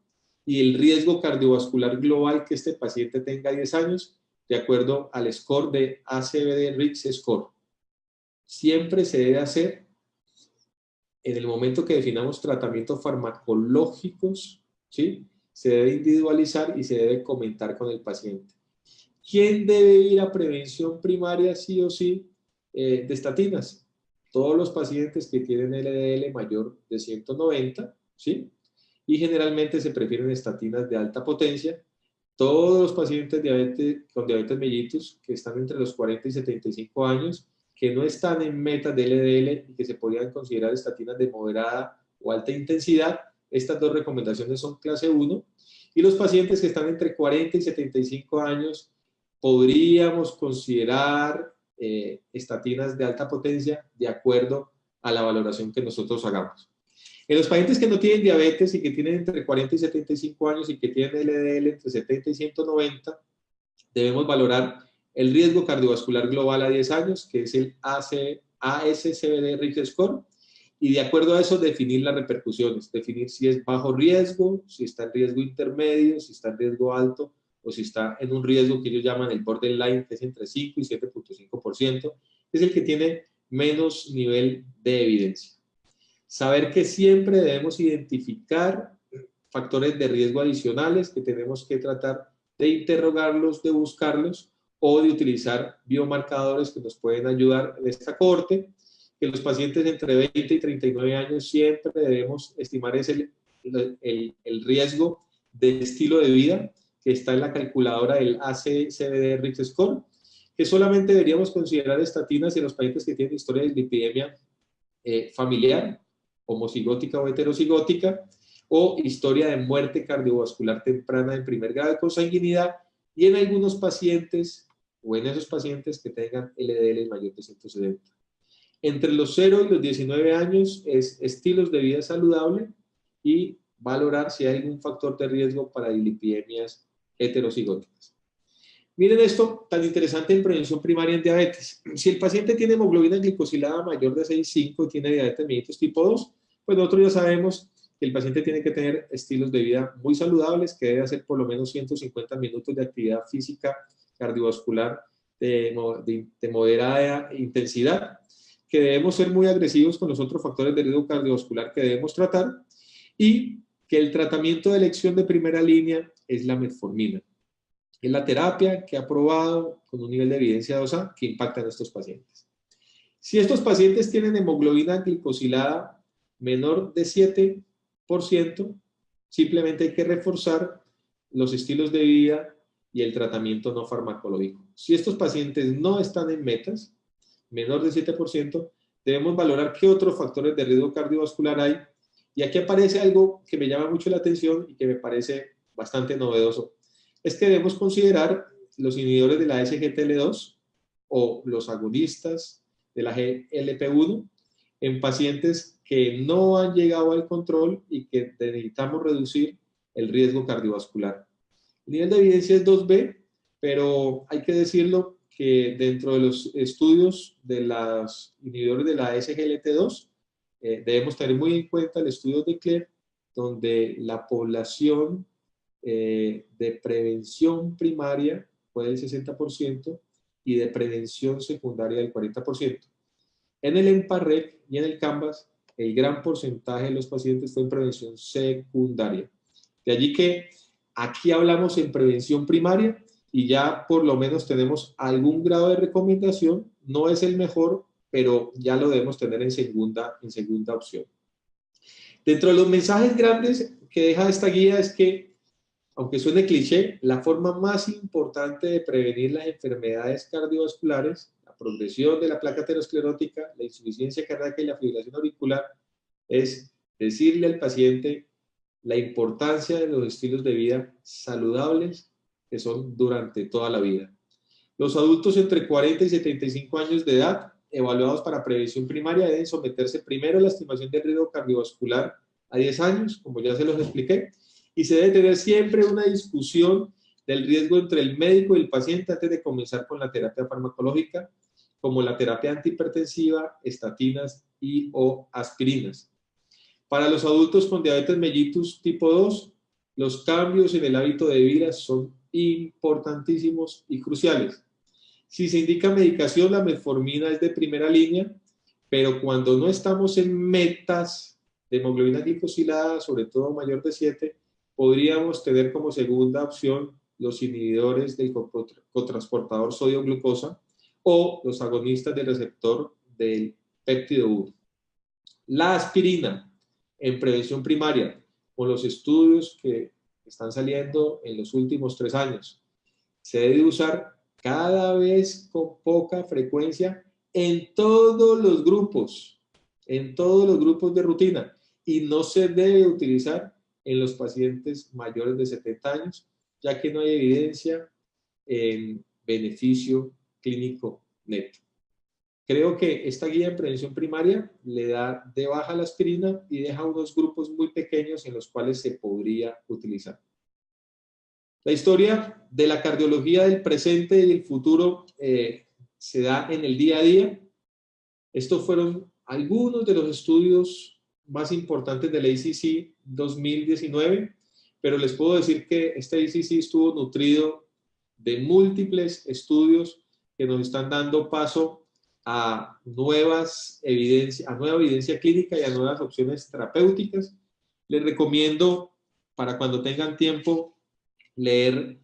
y el riesgo cardiovascular global que este paciente tenga 10 años, de acuerdo al score de ACVD-RIX score. Siempre se debe hacer en el momento que definamos tratamientos farmacológicos, ¿sí? Se debe individualizar y se debe comentar con el paciente. ¿Quién debe ir a prevención primaria sí o sí de estatinas? Todos los pacientes que tienen LDL mayor de 190, ¿sí? Y generalmente se prefieren estatinas de alta potencia. Todos los pacientes con diabetes mellitus que están entre los 40 y 75 años, que no están en metas de LDL y que se podrían considerar estatinas de moderada o alta intensidad, estas dos recomendaciones son clase 1. Y los pacientes que están entre 40 y 75 años, podríamos considerar estatinas de alta potencia de acuerdo a la valoración que nosotros hagamos. En los pacientes que no tienen diabetes y que tienen entre 40 y 75 años y que tienen LDL entre 70 y 190, debemos valorar el riesgo cardiovascular global a 10 años, que es el ASCVD-RIX score, y de acuerdo a eso definir las repercusiones, definir si es bajo riesgo, si está en riesgo intermedio, si está en riesgo alto, o si está en un riesgo que ellos llaman el borderline, que es entre 5 y 7.5%, es el que tiene menos nivel de evidencia. Saber que siempre debemos identificar factores de riesgo adicionales que tenemos que tratar de interrogarlos, de buscarlos o de utilizar biomarcadores que nos pueden ayudar en esta cohorte, que los pacientes entre 20 y 39 años siempre debemos estimar es el riesgo de estilo de vida que está en la calculadora del ACVD-RIX score, que solamente deberíamos considerar estatinas en los pacientes que tienen historia de dislipidemia familiar, homocigótica o heterocigótica, o historia de muerte cardiovascular temprana en primer grado de consanguinidad, y en algunos pacientes, o en esos pacientes que tengan LDL mayor de 170. Entre los 0 y los 19 años es estilos de vida saludable y valorar si hay algún factor de riesgo para dislipidemias heterocigóticas. Miren esto tan interesante en prevención primaria en diabetes. Si el paciente tiene hemoglobina glicosilada mayor de 6,5 y tiene diabetes mellitus tipo 2, pues nosotros ya sabemos que el paciente tiene que tener estilos de vida muy saludables, que debe hacer por lo menos 150 minutos de actividad física cardiovascular de moderada intensidad, que debemos ser muy agresivos con los otros factores de riesgo cardiovascular que debemos tratar, y que el tratamiento de elección de primera línea es la metformina. Es la terapia que ha probado con un nivel de evidencia 2A que impacta en estos pacientes. Si estos pacientes tienen hemoglobina glicosilada menor de 7%, simplemente hay que reforzar los estilos de vida y el tratamiento no farmacológico. Si estos pacientes no están en metas, menor de 7%, debemos valorar qué otros factores de riesgo cardiovascular hay. Y aquí aparece algo que me llama mucho la atención y que me parece bastante novedoso. Es que debemos considerar los inhibidores de la SGLT2 o los agonistas de la GLP-1 en pacientes que no han llegado al control y que necesitamos reducir el riesgo cardiovascular. El nivel de evidencia es 2B, pero hay que decirlo que dentro de los estudios de los inhibidores de la SGLT2 debemos tener muy en cuenta el estudio de CLEAR, donde la población de prevención primaria fue del 60% y de prevención secundaria del 40%. En el EMPA-REC y en el CANVAS, el gran porcentaje de los pacientes fue en prevención secundaria. De allí que aquí hablamos en prevención primaria y ya por lo menos tenemos algún grado de recomendación. No es el mejor, pero ya lo debemos tener en segunda opción. Dentro de los mensajes grandes que deja esta guía es que, aunque suene cliché, la forma más importante de prevenir las enfermedades cardiovasculares, la progresión de la placa aterosclerótica, la insuficiencia cardíaca y la fibrilación auricular, es decirle al paciente la importancia de los estilos de vida saludables que son durante toda la vida. Los adultos entre 40 y 75 años de edad, evaluados para prevención primaria, deben someterse primero a la estimación del riesgo cardiovascular a 10 años, como ya se los expliqué, y se debe tener siempre una discusión del riesgo entre el médico y el paciente antes de comenzar con la terapia farmacológica, como la terapia antihipertensiva, estatinas y o aspirinas. Para los adultos con diabetes mellitus tipo 2, los cambios en el hábito de vida son importantísimos y cruciales. Si se indica medicación, la metformina es de primera línea, pero cuando no estamos en metas de hemoglobina glicosilada, sobre todo mayor de 7, podríamos tener como segunda opción los inhibidores del cotransportador sodio-glucosa o los agonistas del receptor del péptido 1. La aspirina en prevención primaria, con los estudios que están saliendo en los últimos 3 años, se debe usar cada vez con poca frecuencia en todos los grupos de rutina, y no se debe utilizar en los pacientes mayores de 70 años, ya que no hay evidencia en beneficio clínico neto. Creo que esta guía en prevención primaria le da de baja la aspirina y deja unos grupos muy pequeños en los cuales se podría utilizar. La historia de la cardiología del presente y el futuro se da en el día a día. Estos fueron algunos de los estudios más importantes del ACC 2019, pero les puedo decir que este ACC estuvo nutrido de múltiples estudios que nos están dando paso a nueva evidencia clínica y a nuevas opciones terapéuticas. Les recomiendo, para cuando tengan tiempo, leer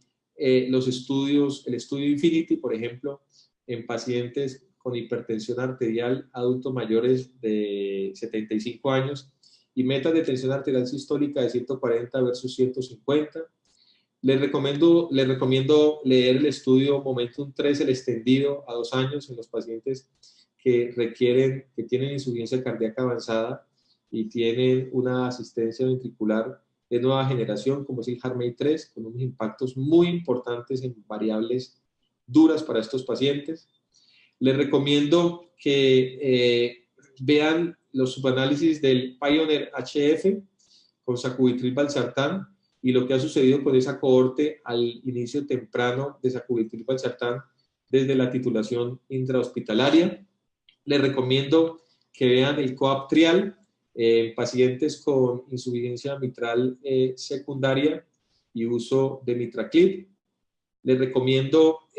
los estudios, el estudio Infinity, por ejemplo, en pacientes con hipertensión arterial, adultos mayores de 75 años y metas de tensión arterial sistólica de 140 versus 150. Les recomiendo leer el estudio Momentum 3, el extendido a 2 años en los pacientes que tienen insuficiencia cardíaca avanzada y tienen una asistencia ventricular de nueva generación, como es el HeartMate 3, con unos impactos muy importantes en variables duras para estos pacientes. Les recomiendo que vean los subanálisis del Pioneer HF con sacubitril/valsartán y lo que ha sucedido con esa cohorte al inicio temprano de sacubitril/valsartán desde la titulación intrahospitalaria. Les recomiendo que vean el COAP trial en pacientes con insuficiencia mitral secundaria y uso de Mitraclip. Les recomiendo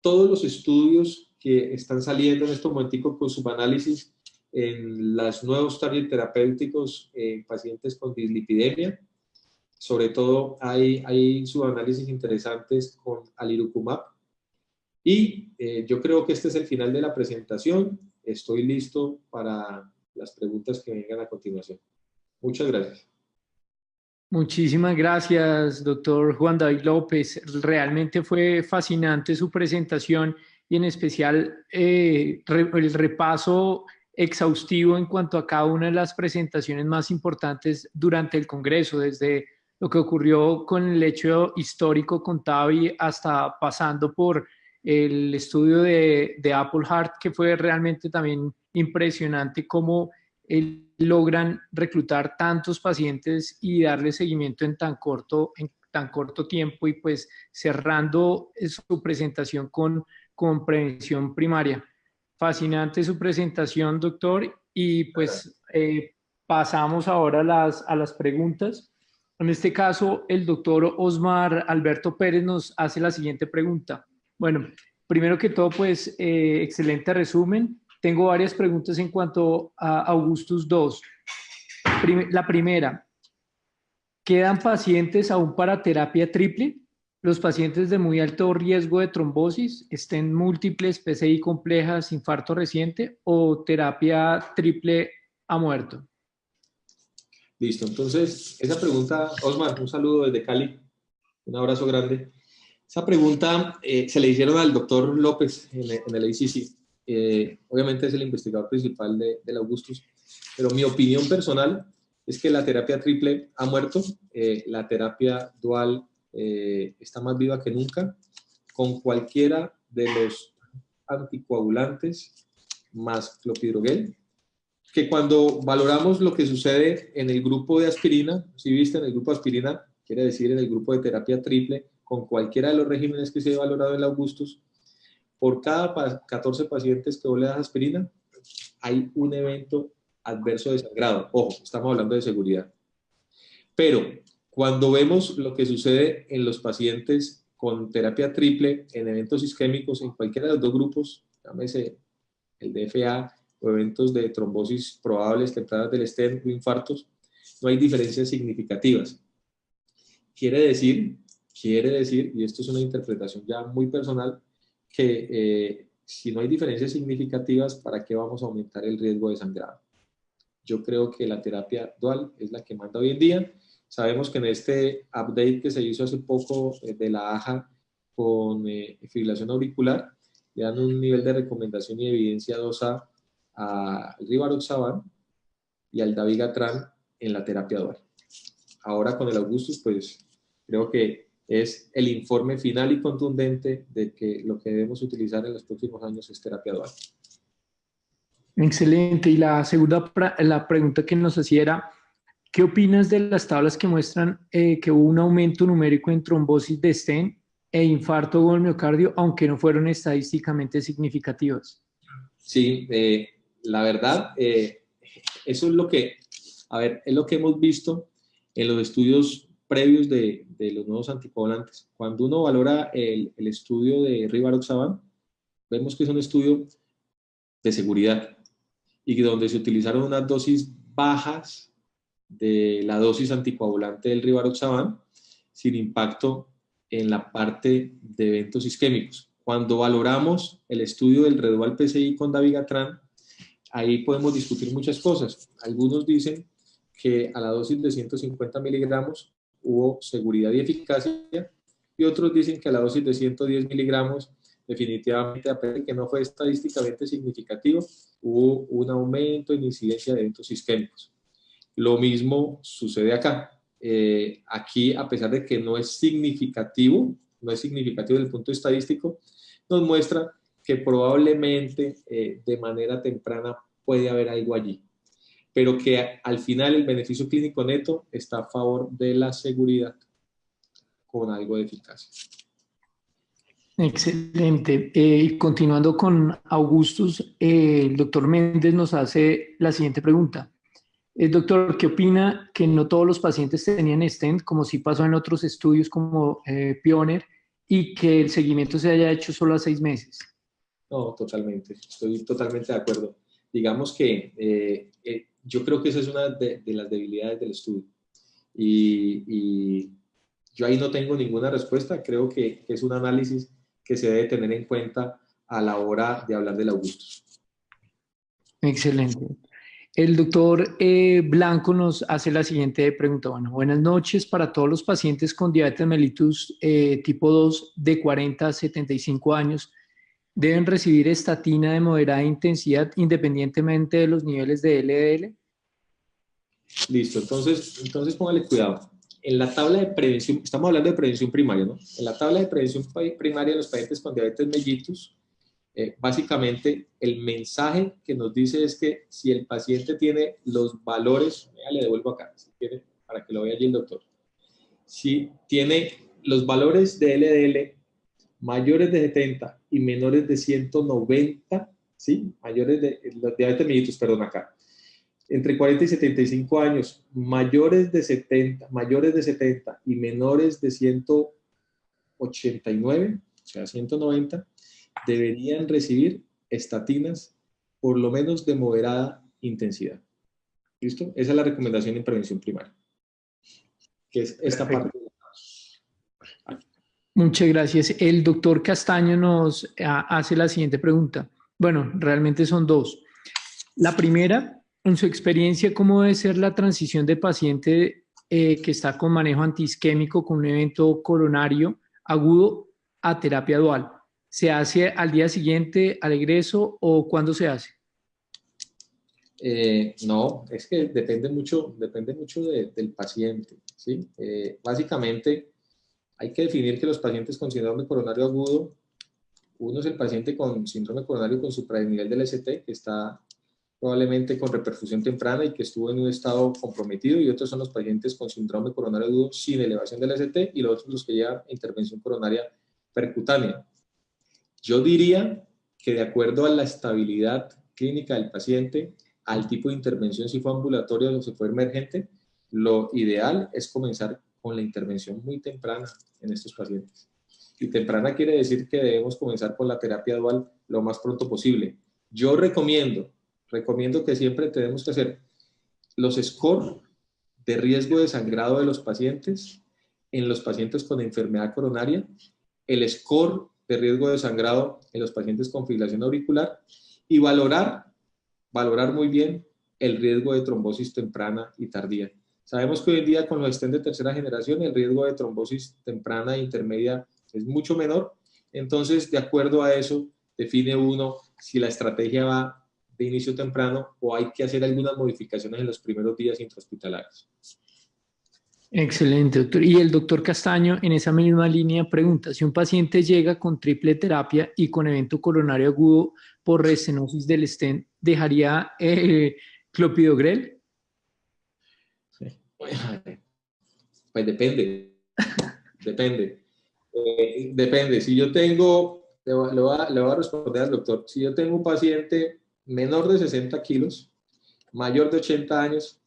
todos los estudios que están saliendo en estos momenticos con subanálisis en los nuevos target terapéuticos en pacientes con dislipidemia. Sobre todo hay subanálisis interesantes con alirocumab. Y yo creo que este es el final de la presentación. Estoy listo para las preguntas que vengan a continuación. Muchas gracias. Muchísimas gracias, doctor Juan David López. Realmente fue fascinante su presentación y en especial el repaso exhaustivo en cuanto a cada una de las presentaciones más importantes durante el Congreso, desde lo que ocurrió con el hecho histórico con TAVI hasta pasando por el estudio de Apple Heart, que fue realmente también impresionante cómo logran reclutar tantos pacientes y darle seguimiento en tan corto tiempo, y pues cerrando su presentación con prevención primaria. Fascinante su presentación, doctor, y pues pasamos ahora a las preguntas. En este caso, el doctor Osmar Alberto Pérez nos hace la siguiente pregunta. Bueno, primero que todo, pues, excelente resumen. Tengo varias preguntas en cuanto a Augustus II. La primera, ¿quedan pacientes aún para terapia triple? los pacientes de muy alto riesgo de trombosis, estén múltiples, PCI complejas, infarto reciente o terapia triple ha muerto. Listo, entonces, esa pregunta, Osmar, un saludo desde Cali, un abrazo grande. Esa pregunta se le hicieron al doctor López en el ACC. Obviamente es el investigador principal del Augustus, pero mi opinión personal es que la terapia triple ha muerto, la terapia dual está más viva que nunca, con cualquiera de los anticoagulantes más clopidogrel, que cuando valoramos lo que sucede en el grupo de aspirina, si viste en el grupo de aspirina, quiere decir en el grupo de terapia triple, con cualquiera de los regímenes que se ha valorado en el Augustus, por cada 14 pacientes que vos le das aspirina, hay un evento adverso de sangrado. Ojo, estamos hablando de seguridad. Pero cuando vemos lo que sucede en los pacientes con terapia triple, en eventos isquémicos, en cualquiera de los dos grupos, llámese el DFA o eventos de trombosis probables tempranas del stent o infartos, no hay diferencias significativas. Quiere decir, y esto es una interpretación ya muy personal, que si no hay diferencias significativas, ¿para qué vamos a aumentar el riesgo de sangrado? Yo creo que la terapia dual es la que manda hoy en día. Sabemos que en este update que se hizo hace poco de la AJA con fibrilación auricular, le dan un nivel de recomendación y evidencia 2A al rivaroxaban y al dabigatran en la terapia dual. Ahora con el Augustus, pues creo que es el informe final y contundente de que lo que debemos utilizar en los próximos años es terapia dual. Excelente. Y la segunda la pregunta que nos hacía era, ¿qué opinas de las tablas que muestran que hubo un aumento numérico en trombosis de stent e infarto o miocardio, aunque no fueron estadísticamente significativos? Sí, la verdad, eso es lo que, a ver, es lo que hemos visto en los estudios previos de los nuevos anticoagulantes. Cuando uno valora el estudio de rivaroxaban, vemos que es un estudio de seguridad y donde se utilizaron unas dosis bajas de la dosis anticoagulante del rivaroxaban sin impacto en la parte de eventos isquémicos. Cuando valoramos el estudio del redual PCI con dabigatran, ahí podemos discutir muchas cosas. Algunos dicen que a la dosis de 150 miligramos hubo seguridad y eficacia, y otros dicen que a la dosis de 110 miligramos, definitivamente, a pesar de que no fue estadísticamente significativo, hubo un aumento en incidencia de eventos isquémicos. Lo mismo sucede acá. Aquí, a pesar de que no es significativo desde el punto estadístico, nos muestra que probablemente de manera temprana puede haber algo allí, pero que al final el beneficio clínico neto está a favor de la seguridad con algo de eficacia. Excelente. Y continuando con Augustus, el doctor Méndez nos hace la siguiente pregunta. Doctor, ¿qué opina que no todos los pacientes tenían stent, como sí pasó en otros estudios como Pioneer, y que el seguimiento se haya hecho solo a 6 meses? No, totalmente. Estoy totalmente de acuerdo. Digamos que yo creo que esa es una de las debilidades del estudio. Y yo ahí no tengo ninguna respuesta. Creo que es un análisis que se debe tener en cuenta a la hora de hablar del Augustus. Excelente. El doctor Blanco nos hace la siguiente pregunta. Bueno, buenas noches para todos los pacientes con diabetes mellitus tipo 2 de 40 a 75 años. ¿Deben recibir estatina de moderada intensidad independientemente de los niveles de LDL? Listo, entonces póngale cuidado. En la tabla de prevención, estamos hablando de prevención primaria, ¿no? En la tabla de prevención primaria de los pacientes con diabetes mellitus, básicamente el mensaje que nos dice es que si el paciente tiene los valores, ya le devuelvo acá, si quiere, para que lo vea allí el doctor, si tiene los valores de LDL mayores de 70 y menores de 190, ¿sí? Mayores de, los diabetes mellitus, perdón, acá, entre 40 y 75 años, mayores de 70 y menores de 189, o sea, 190, deberían recibir estatinas por lo menos de moderada intensidad. ¿Listo? Esa es la recomendación en prevención primaria, que es esta parte. Muchas gracias. El doctor Castaño nos hace la siguiente pregunta. Bueno, realmente son dos. La primera, en su experiencia, ¿cómo debe ser la transición de paciente que está con manejo antiisquémico con un evento coronario agudo a terapia dual? ¿Se hace al día siguiente, al egreso o cuándo se hace? No, es que depende mucho del paciente, ¿sí? Básicamente, hay que definir que los pacientes con síndrome coronario agudo, uno es el paciente con síndrome coronario con supradenivel del ST, que está probablemente con reperfusión temprana y que estuvo en un estado comprometido, y otros son los pacientes con síndrome coronario agudo sin elevación del ST, y los otros los que llevan intervención coronaria percutánea. Yo diría que de acuerdo a la estabilidad clínica del paciente, al tipo de intervención, si fue ambulatorio o si fue emergente, lo ideal es comenzar con la intervención muy temprana en estos pacientes. Y temprana quiere decir que debemos comenzar con la terapia dual lo más pronto posible. Yo recomiendo que siempre tenemos que hacer los scores de riesgo de sangrado de los pacientes en los pacientes con enfermedad coronaria, el score de riesgo de sangrado en los pacientes con fibrilación auricular y valorar muy bien el riesgo de trombosis temprana y tardía. Sabemos que hoy en día con los stents de tercera generación el riesgo de trombosis temprana e intermedia es mucho menor, entonces de acuerdo a eso define uno si la estrategia va de inicio temprano o hay que hacer algunas modificaciones en los primeros días intrahospitalarios. Excelente, doctor. Y el doctor Castaño, en esa misma línea, pregunta, si un paciente llega con triple terapia y con evento coronario agudo por restenosis del stent, ¿dejaría clopidogrel? Pues depende. Depende. Si yo tengo, le voy a responder al doctor, si yo tengo un paciente menor de 60 kilos, mayor de 80 años,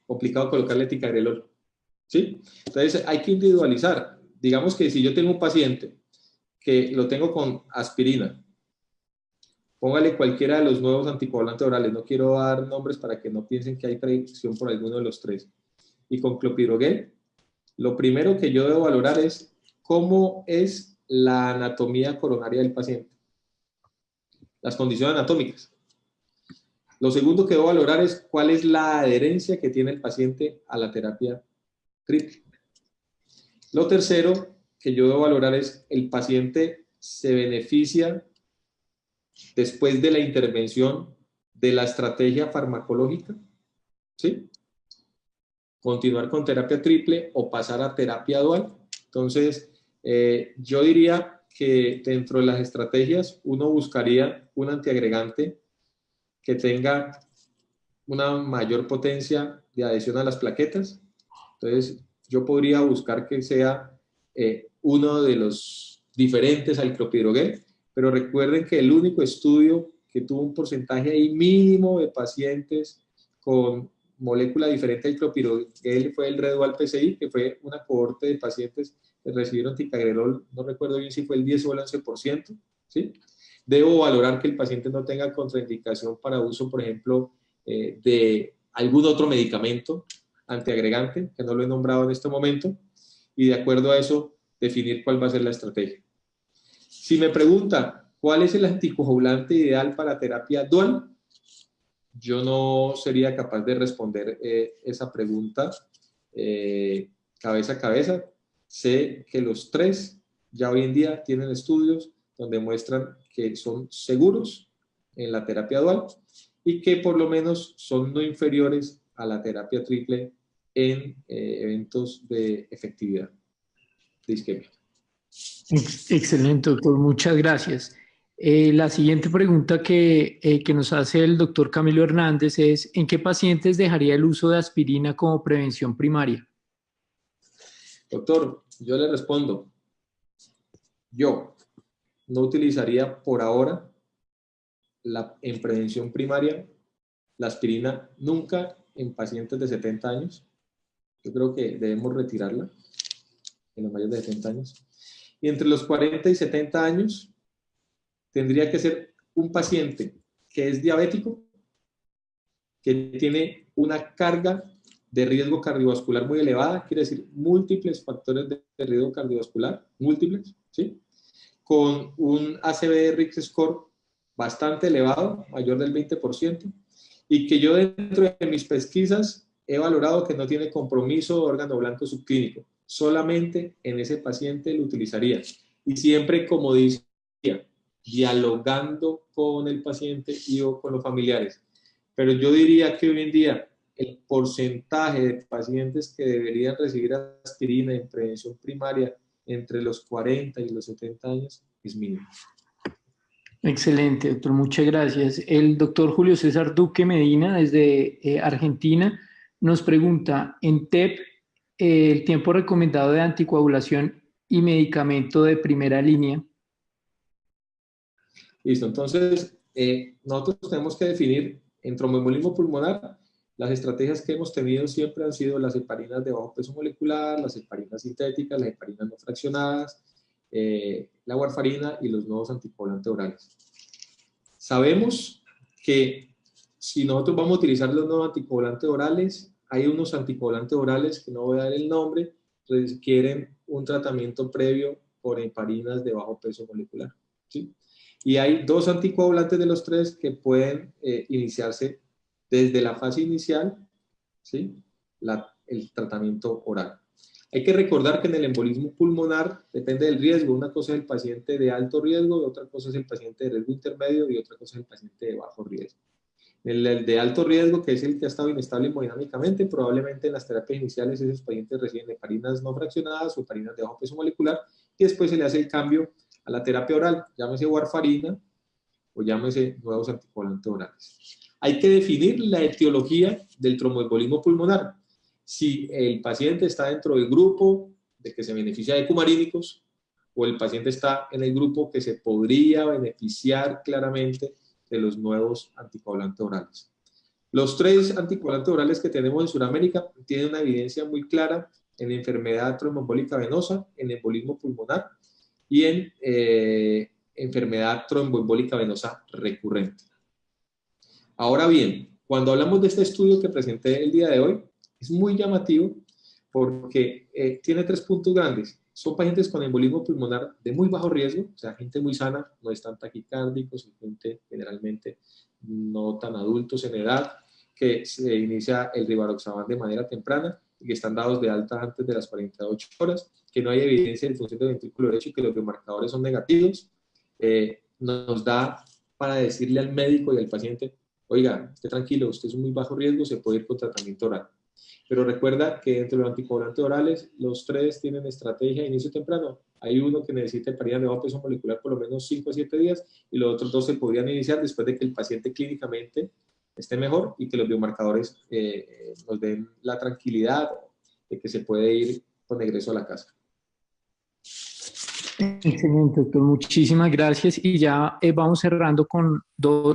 complicado colocarle ticagrelol, ¿sí? Entonces hay que individualizar. Digamos que si yo tengo un paciente que lo tengo con aspirina, póngale cualquiera de los nuevos anticoagulantes orales, no quiero dar nombres para que no piensen que hay predicción por alguno de los tres, y con clopidogrel, lo primero que yo debo valorar es cómo es la anatomía coronaria del paciente, las condiciones anatómicas. Lo segundo que debo valorar es cuál es la adherencia que tiene el paciente a la terapia triple. Lo tercero que yo debo valorar es el paciente se beneficia después de la intervención de la estrategia farmacológica, ¿sí? Continuar con terapia triple o pasar a terapia dual. Entonces, yo diría que dentro de las estrategias uno buscaría un antiagregante que tenga una mayor potencia de adhesión a las plaquetas. Entonces, yo podría buscar que sea uno de los diferentes al clopidogrel, pero recuerden que el único estudio que tuvo un porcentaje ahí mínimo de pacientes con molécula diferente al clopidogrel fue el Redual PCI, que fue una cohorte de pacientes que recibieron ticagrelol, no recuerdo bien si fue el 10 o el 11%, ¿sí? Debo valorar que el paciente no tenga contraindicación para uso, por ejemplo, de algún otro medicamento antiagregante, que no lo he nombrado en este momento, y de acuerdo a eso, definir cuál va a ser la estrategia. Si me pregunta cuál es el anticoagulante ideal para terapia dual, yo no sería capaz de responder esa pregunta cabeza a cabeza. Sé que los tres ya hoy en día tienen estudios donde muestran que son seguros en la terapia dual y que por lo menos son no inferiores a la terapia triple en eventos de efectividad de isquemia. Excelente, doctor. Muchas gracias. La siguiente pregunta que nos hace el doctor Camilo Hernández es, ¿en qué pacientes dejaría el uso de aspirina como prevención primaria? Doctor, yo le respondo, yo no utilizaría por ahora en prevención primaria la aspirina nunca en pacientes de 70 años. Yo creo que debemos retirarla en los mayores de 70 años. Y entre los 40 y 70 años tendría que ser un paciente que es diabético, que tiene una carga de riesgo cardiovascular muy elevada, quiere decir múltiples factores de riesgo cardiovascular, múltiples, ¿sí? Con un ACV Risk Score bastante elevado, mayor del 20%, y que yo dentro de mis pesquisas he valorado que no tiene compromiso de órgano blanco subclínico. Solamente en ese paciente lo utilizaría. Y siempre, como decía, dialogando con el paciente y o con los familiares. Pero yo diría que hoy en día el porcentaje de pacientes que deberían recibir aspirina en prevención primaria entre los 40 y los 70 años es mínimo. Excelente, doctor, muchas gracias. El doctor Julio César Duque Medina, desde Argentina, nos pregunta, en TEP, el tiempo recomendado de anticoagulación y medicamento de primera línea. Listo, entonces nosotros tenemos que definir en tromboembolismo pulmonar. Las estrategias que hemos tenido siempre han sido las heparinas de bajo peso molecular, las heparinas sintéticas, las heparinas no fraccionadas, la warfarina y los nuevos anticoagulantes orales. Sabemos que si nosotros vamos a utilizar los nuevos anticoagulantes orales, hay unos anticoagulantes orales que no voy a dar el nombre, requieren un tratamiento previo con heparinas de bajo peso molecular, ¿sí? Y hay dos anticoagulantes de los tres que pueden iniciarse desde la fase inicial, ¿sí? El tratamiento oral. Hay que recordar que en el embolismo pulmonar depende del riesgo. Una cosa es el paciente de alto riesgo, y otra cosa es el paciente de riesgo intermedio y otra cosa es el paciente de bajo riesgo. El de alto riesgo, que es el que ha estado inestable hemodinámicamente, probablemente en las terapias iniciales esos pacientes reciben heparinas no fraccionadas o heparinas de bajo peso molecular y después se le hace el cambio a la terapia oral, llámese warfarina o llámese nuevos anticoagulantes orales. Hay que definir la etiología del tromboembolismo pulmonar. Si el paciente está dentro del grupo de que se beneficia de ecumarínicos o el paciente está en el grupo que se podría beneficiar claramente de los nuevos anticoagulantes orales. Los tres anticoagulantes orales que tenemos en Sudamérica tienen una evidencia muy clara en enfermedad tromboembólica venosa, en embolismo pulmonar y en enfermedad tromboembólica venosa recurrente. Ahora bien, cuando hablamos de este estudio que presenté el día de hoy, es muy llamativo porque tiene tres puntos grandes. Son pacientes con embolismo pulmonar de muy bajo riesgo, o sea, gente muy sana, no están taquicárdicos, gente generalmente no tan adultos en edad, que se inicia el rivaroxaban de manera temprana y que están dados de alta antes de las 48 horas, que no hay evidencia de disfunción del ventrículo derecho y que los biomarcadores son negativos. Nos da para decirle al médico y al paciente, oiga, esté tranquilo, usted es un muy bajo riesgo, se puede ir con tratamiento oral. Pero recuerda que entre los anticoagulantes orales, los tres tienen estrategia de inicio temprano. Hay uno que necesita heparina de bajo peso molecular por lo menos 5 a 7 días y los otros dos se podrían iniciar después de que el paciente clínicamente esté mejor y que los biomarcadores nos den la tranquilidad de que se puede ir con egreso a la casa. Excelente, doctor. Muchísimas gracias. Y ya vamos cerrando con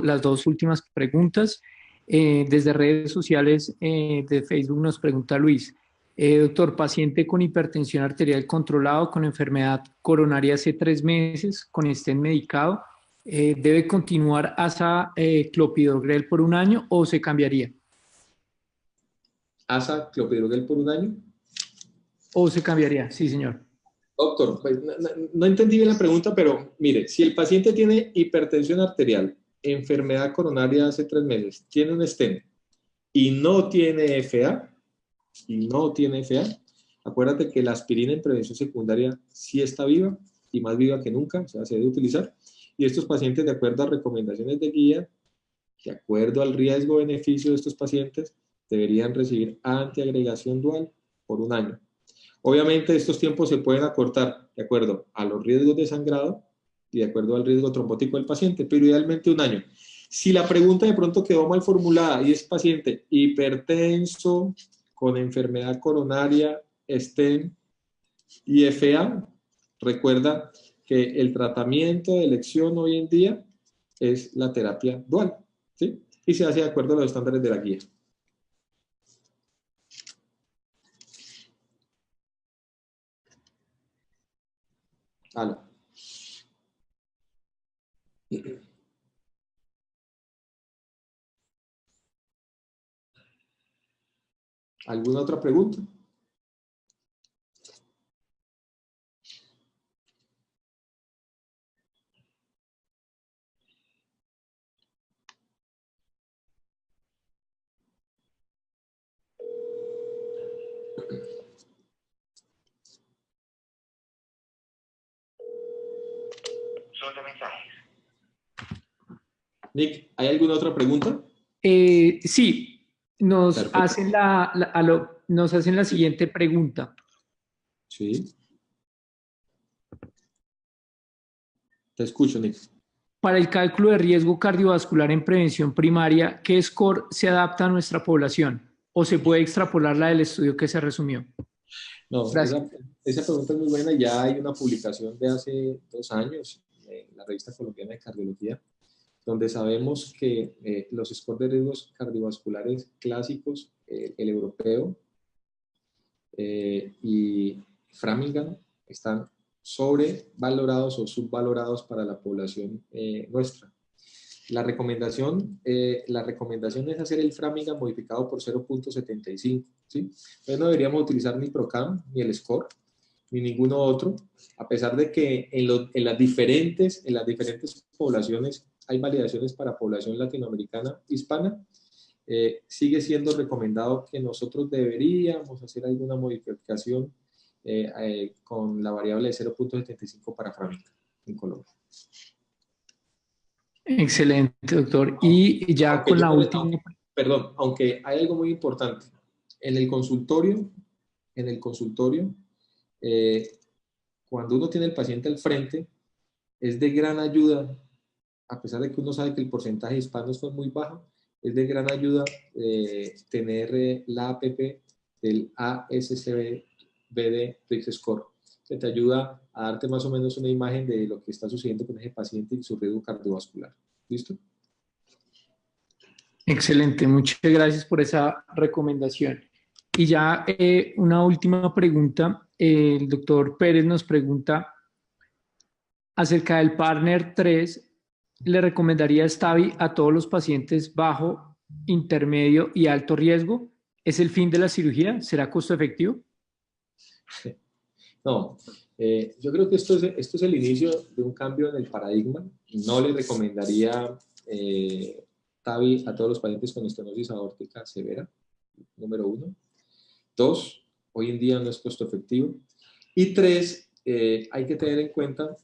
las dos últimas preguntas. Desde redes sociales de Facebook nos pregunta Luis. Doctor, paciente con hipertensión arterial controlado con enfermedad coronaria hace 3 meses, con stent medicado, ¿debe continuar asa clopidogrel por 1 año o se cambiaría? ¿Asa clopidogrel por 1 año? ¿O se cambiaría? Sí, señor. Doctor, pues, no entendí bien la pregunta, pero mire, si el paciente tiene hipertensión arterial, enfermedad coronaria hace 3 meses, tiene un stent y no tiene FA, acuérdate que la aspirina en prevención secundaria sí está viva y más viva que nunca, o sea, se debe utilizar. Y estos pacientes, de acuerdo a recomendaciones de guía, de acuerdo al riesgo-beneficio de estos pacientes, deberían recibir antiagregación dual por 1 año. Obviamente estos tiempos se pueden acortar de acuerdo a los riesgos de sangrado y de acuerdo al riesgo trombótico del paciente, pero idealmente 1 año. Si la pregunta de pronto quedó mal formulada y es paciente hipertenso, con enfermedad coronaria, stent y FA, recuerda que el tratamiento de elección hoy en día es la terapia dual, ¿sí? Y se hace de acuerdo a los estándares de la guía. Aló. ¿Alguna otra pregunta? Nick, ¿hay alguna otra pregunta? Sí, nos Perfecto. hacen nos hacen la siguiente pregunta. Sí. Te escucho, Nick. Para el cálculo de riesgo cardiovascular en prevención primaria, ¿qué score se adapta a nuestra población? ¿O se puede extrapolar la del estudio que se resumió? No, Gracias. esa pregunta es muy buena. Ya hay una publicación de hace 2 años en la revista colombiana de cardiología, donde sabemos que los scores de riesgos cardiovasculares clásicos, el europeo y Framingham, están sobrevalorados o subvalorados para la población nuestra. La recomendación es hacer el Framingham modificado por 0.75, ¿sí? Entonces no deberíamos utilizar ni PROCAM, ni el SCORE, ni ninguno otro, a pesar de que en las diferentes poblaciones hay validaciones para población latinoamericana hispana. Sigue siendo recomendado que nosotros deberíamos hacer alguna modificación con la variable de 0.75 para Framingham en Colombia. Excelente, doctor. Y ya con la última. Perdón, aunque hay algo muy importante. En el consultorio, cuando uno tiene el paciente al frente, es de gran ayuda, a pesar de que uno sabe que el porcentaje de hispanos fue muy bajo, es de gran ayuda tener la APP del ASCVD RIX Score, que te ayuda a darte más o menos una imagen de lo que está sucediendo con ese paciente y su riesgo cardiovascular. ¿Listo? Excelente, muchas gracias por esa recomendación. Y ya una última pregunta. El doctor Pérez nos pregunta acerca del partner 3. ¿Le recomendaría Stavi a todos los pacientes bajo, intermedio y alto riesgo? ¿Es el fin de la cirugía? ¿Será costo efectivo? No, yo creo que esto es el inicio de un cambio en el paradigma. No le recomendaría TAVI a todos los pacientes con estenosis aórtica severa, número 1. 2, hoy en día no es costo efectivo. Y 3, hay que tener en cuenta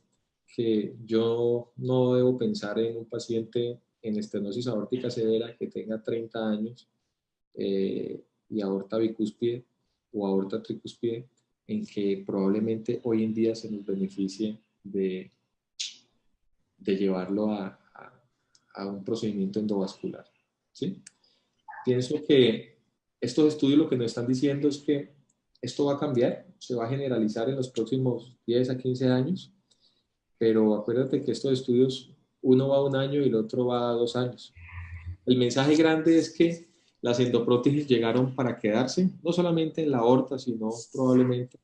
que yo no debo pensar en un paciente en estenosis aórtica severa que tenga 30 años y aorta bicúspide o aorta tricúspide, en que probablemente hoy en día se nos beneficie de llevarlo a un procedimiento endovascular. ¿Sí? Pienso que estos estudios lo que nos están diciendo es que esto va a cambiar, se va a generalizar en los próximos 10 a 15 años, pero acuérdate que estos estudios, uno va a 1 año y el otro va a 2 años. El mensaje grande es que las endoprótesis llegaron para quedarse, no solamente en la aorta, sino probablemente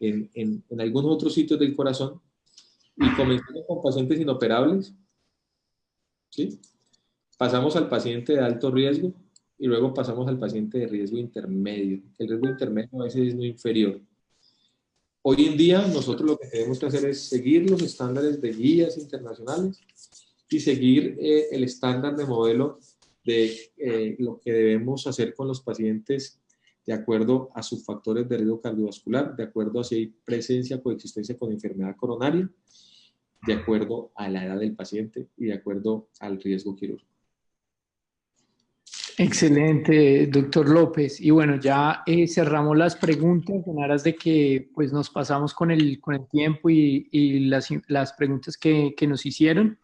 en algunos otros sitios del corazón, y comenzamos con pacientes inoperables, ¿sí? Pasamos al paciente de alto riesgo y luego pasamos al paciente de riesgo intermedio. El riesgo intermedio a veces es no inferior. Hoy en día nosotros lo que tenemos que hacer es seguir los estándares de guías internacionales y seguir el estándar de modelo de lo que debemos hacer con los pacientes de acuerdo a sus factores de riesgo cardiovascular, de acuerdo a si hay presencia o coexistencia con enfermedad coronaria, de acuerdo a la edad del paciente y de acuerdo al riesgo quirúrgico. Excelente, doctor López. Y bueno, ya cerramos las preguntas en aras de que pues, nos pasamos con el tiempo y las preguntas que nos hicieron.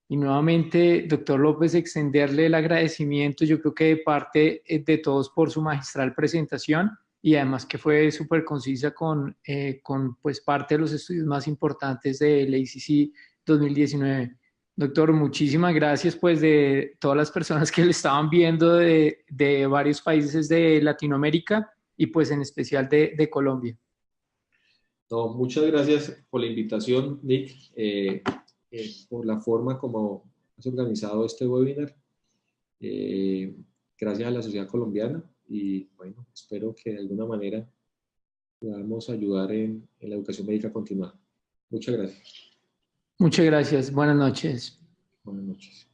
Y nuevamente, doctor López, extenderle el agradecimiento, yo creo que de parte de todos por su magistral presentación y además que fue súper concisa con pues, parte de los estudios más importantes del ACC 2019. Doctor, muchísimas gracias pues de todas las personas que le estaban viendo de varios países de Latinoamérica y pues en especial de Colombia. No, muchas gracias por la invitación, Nick, por la forma como has organizado este webinar. Gracias a la sociedad colombiana y bueno, espero que de alguna manera podamos ayudar en la educación médica continuada. Muchas gracias. Muchas gracias. Buenas noches. Buenas noches.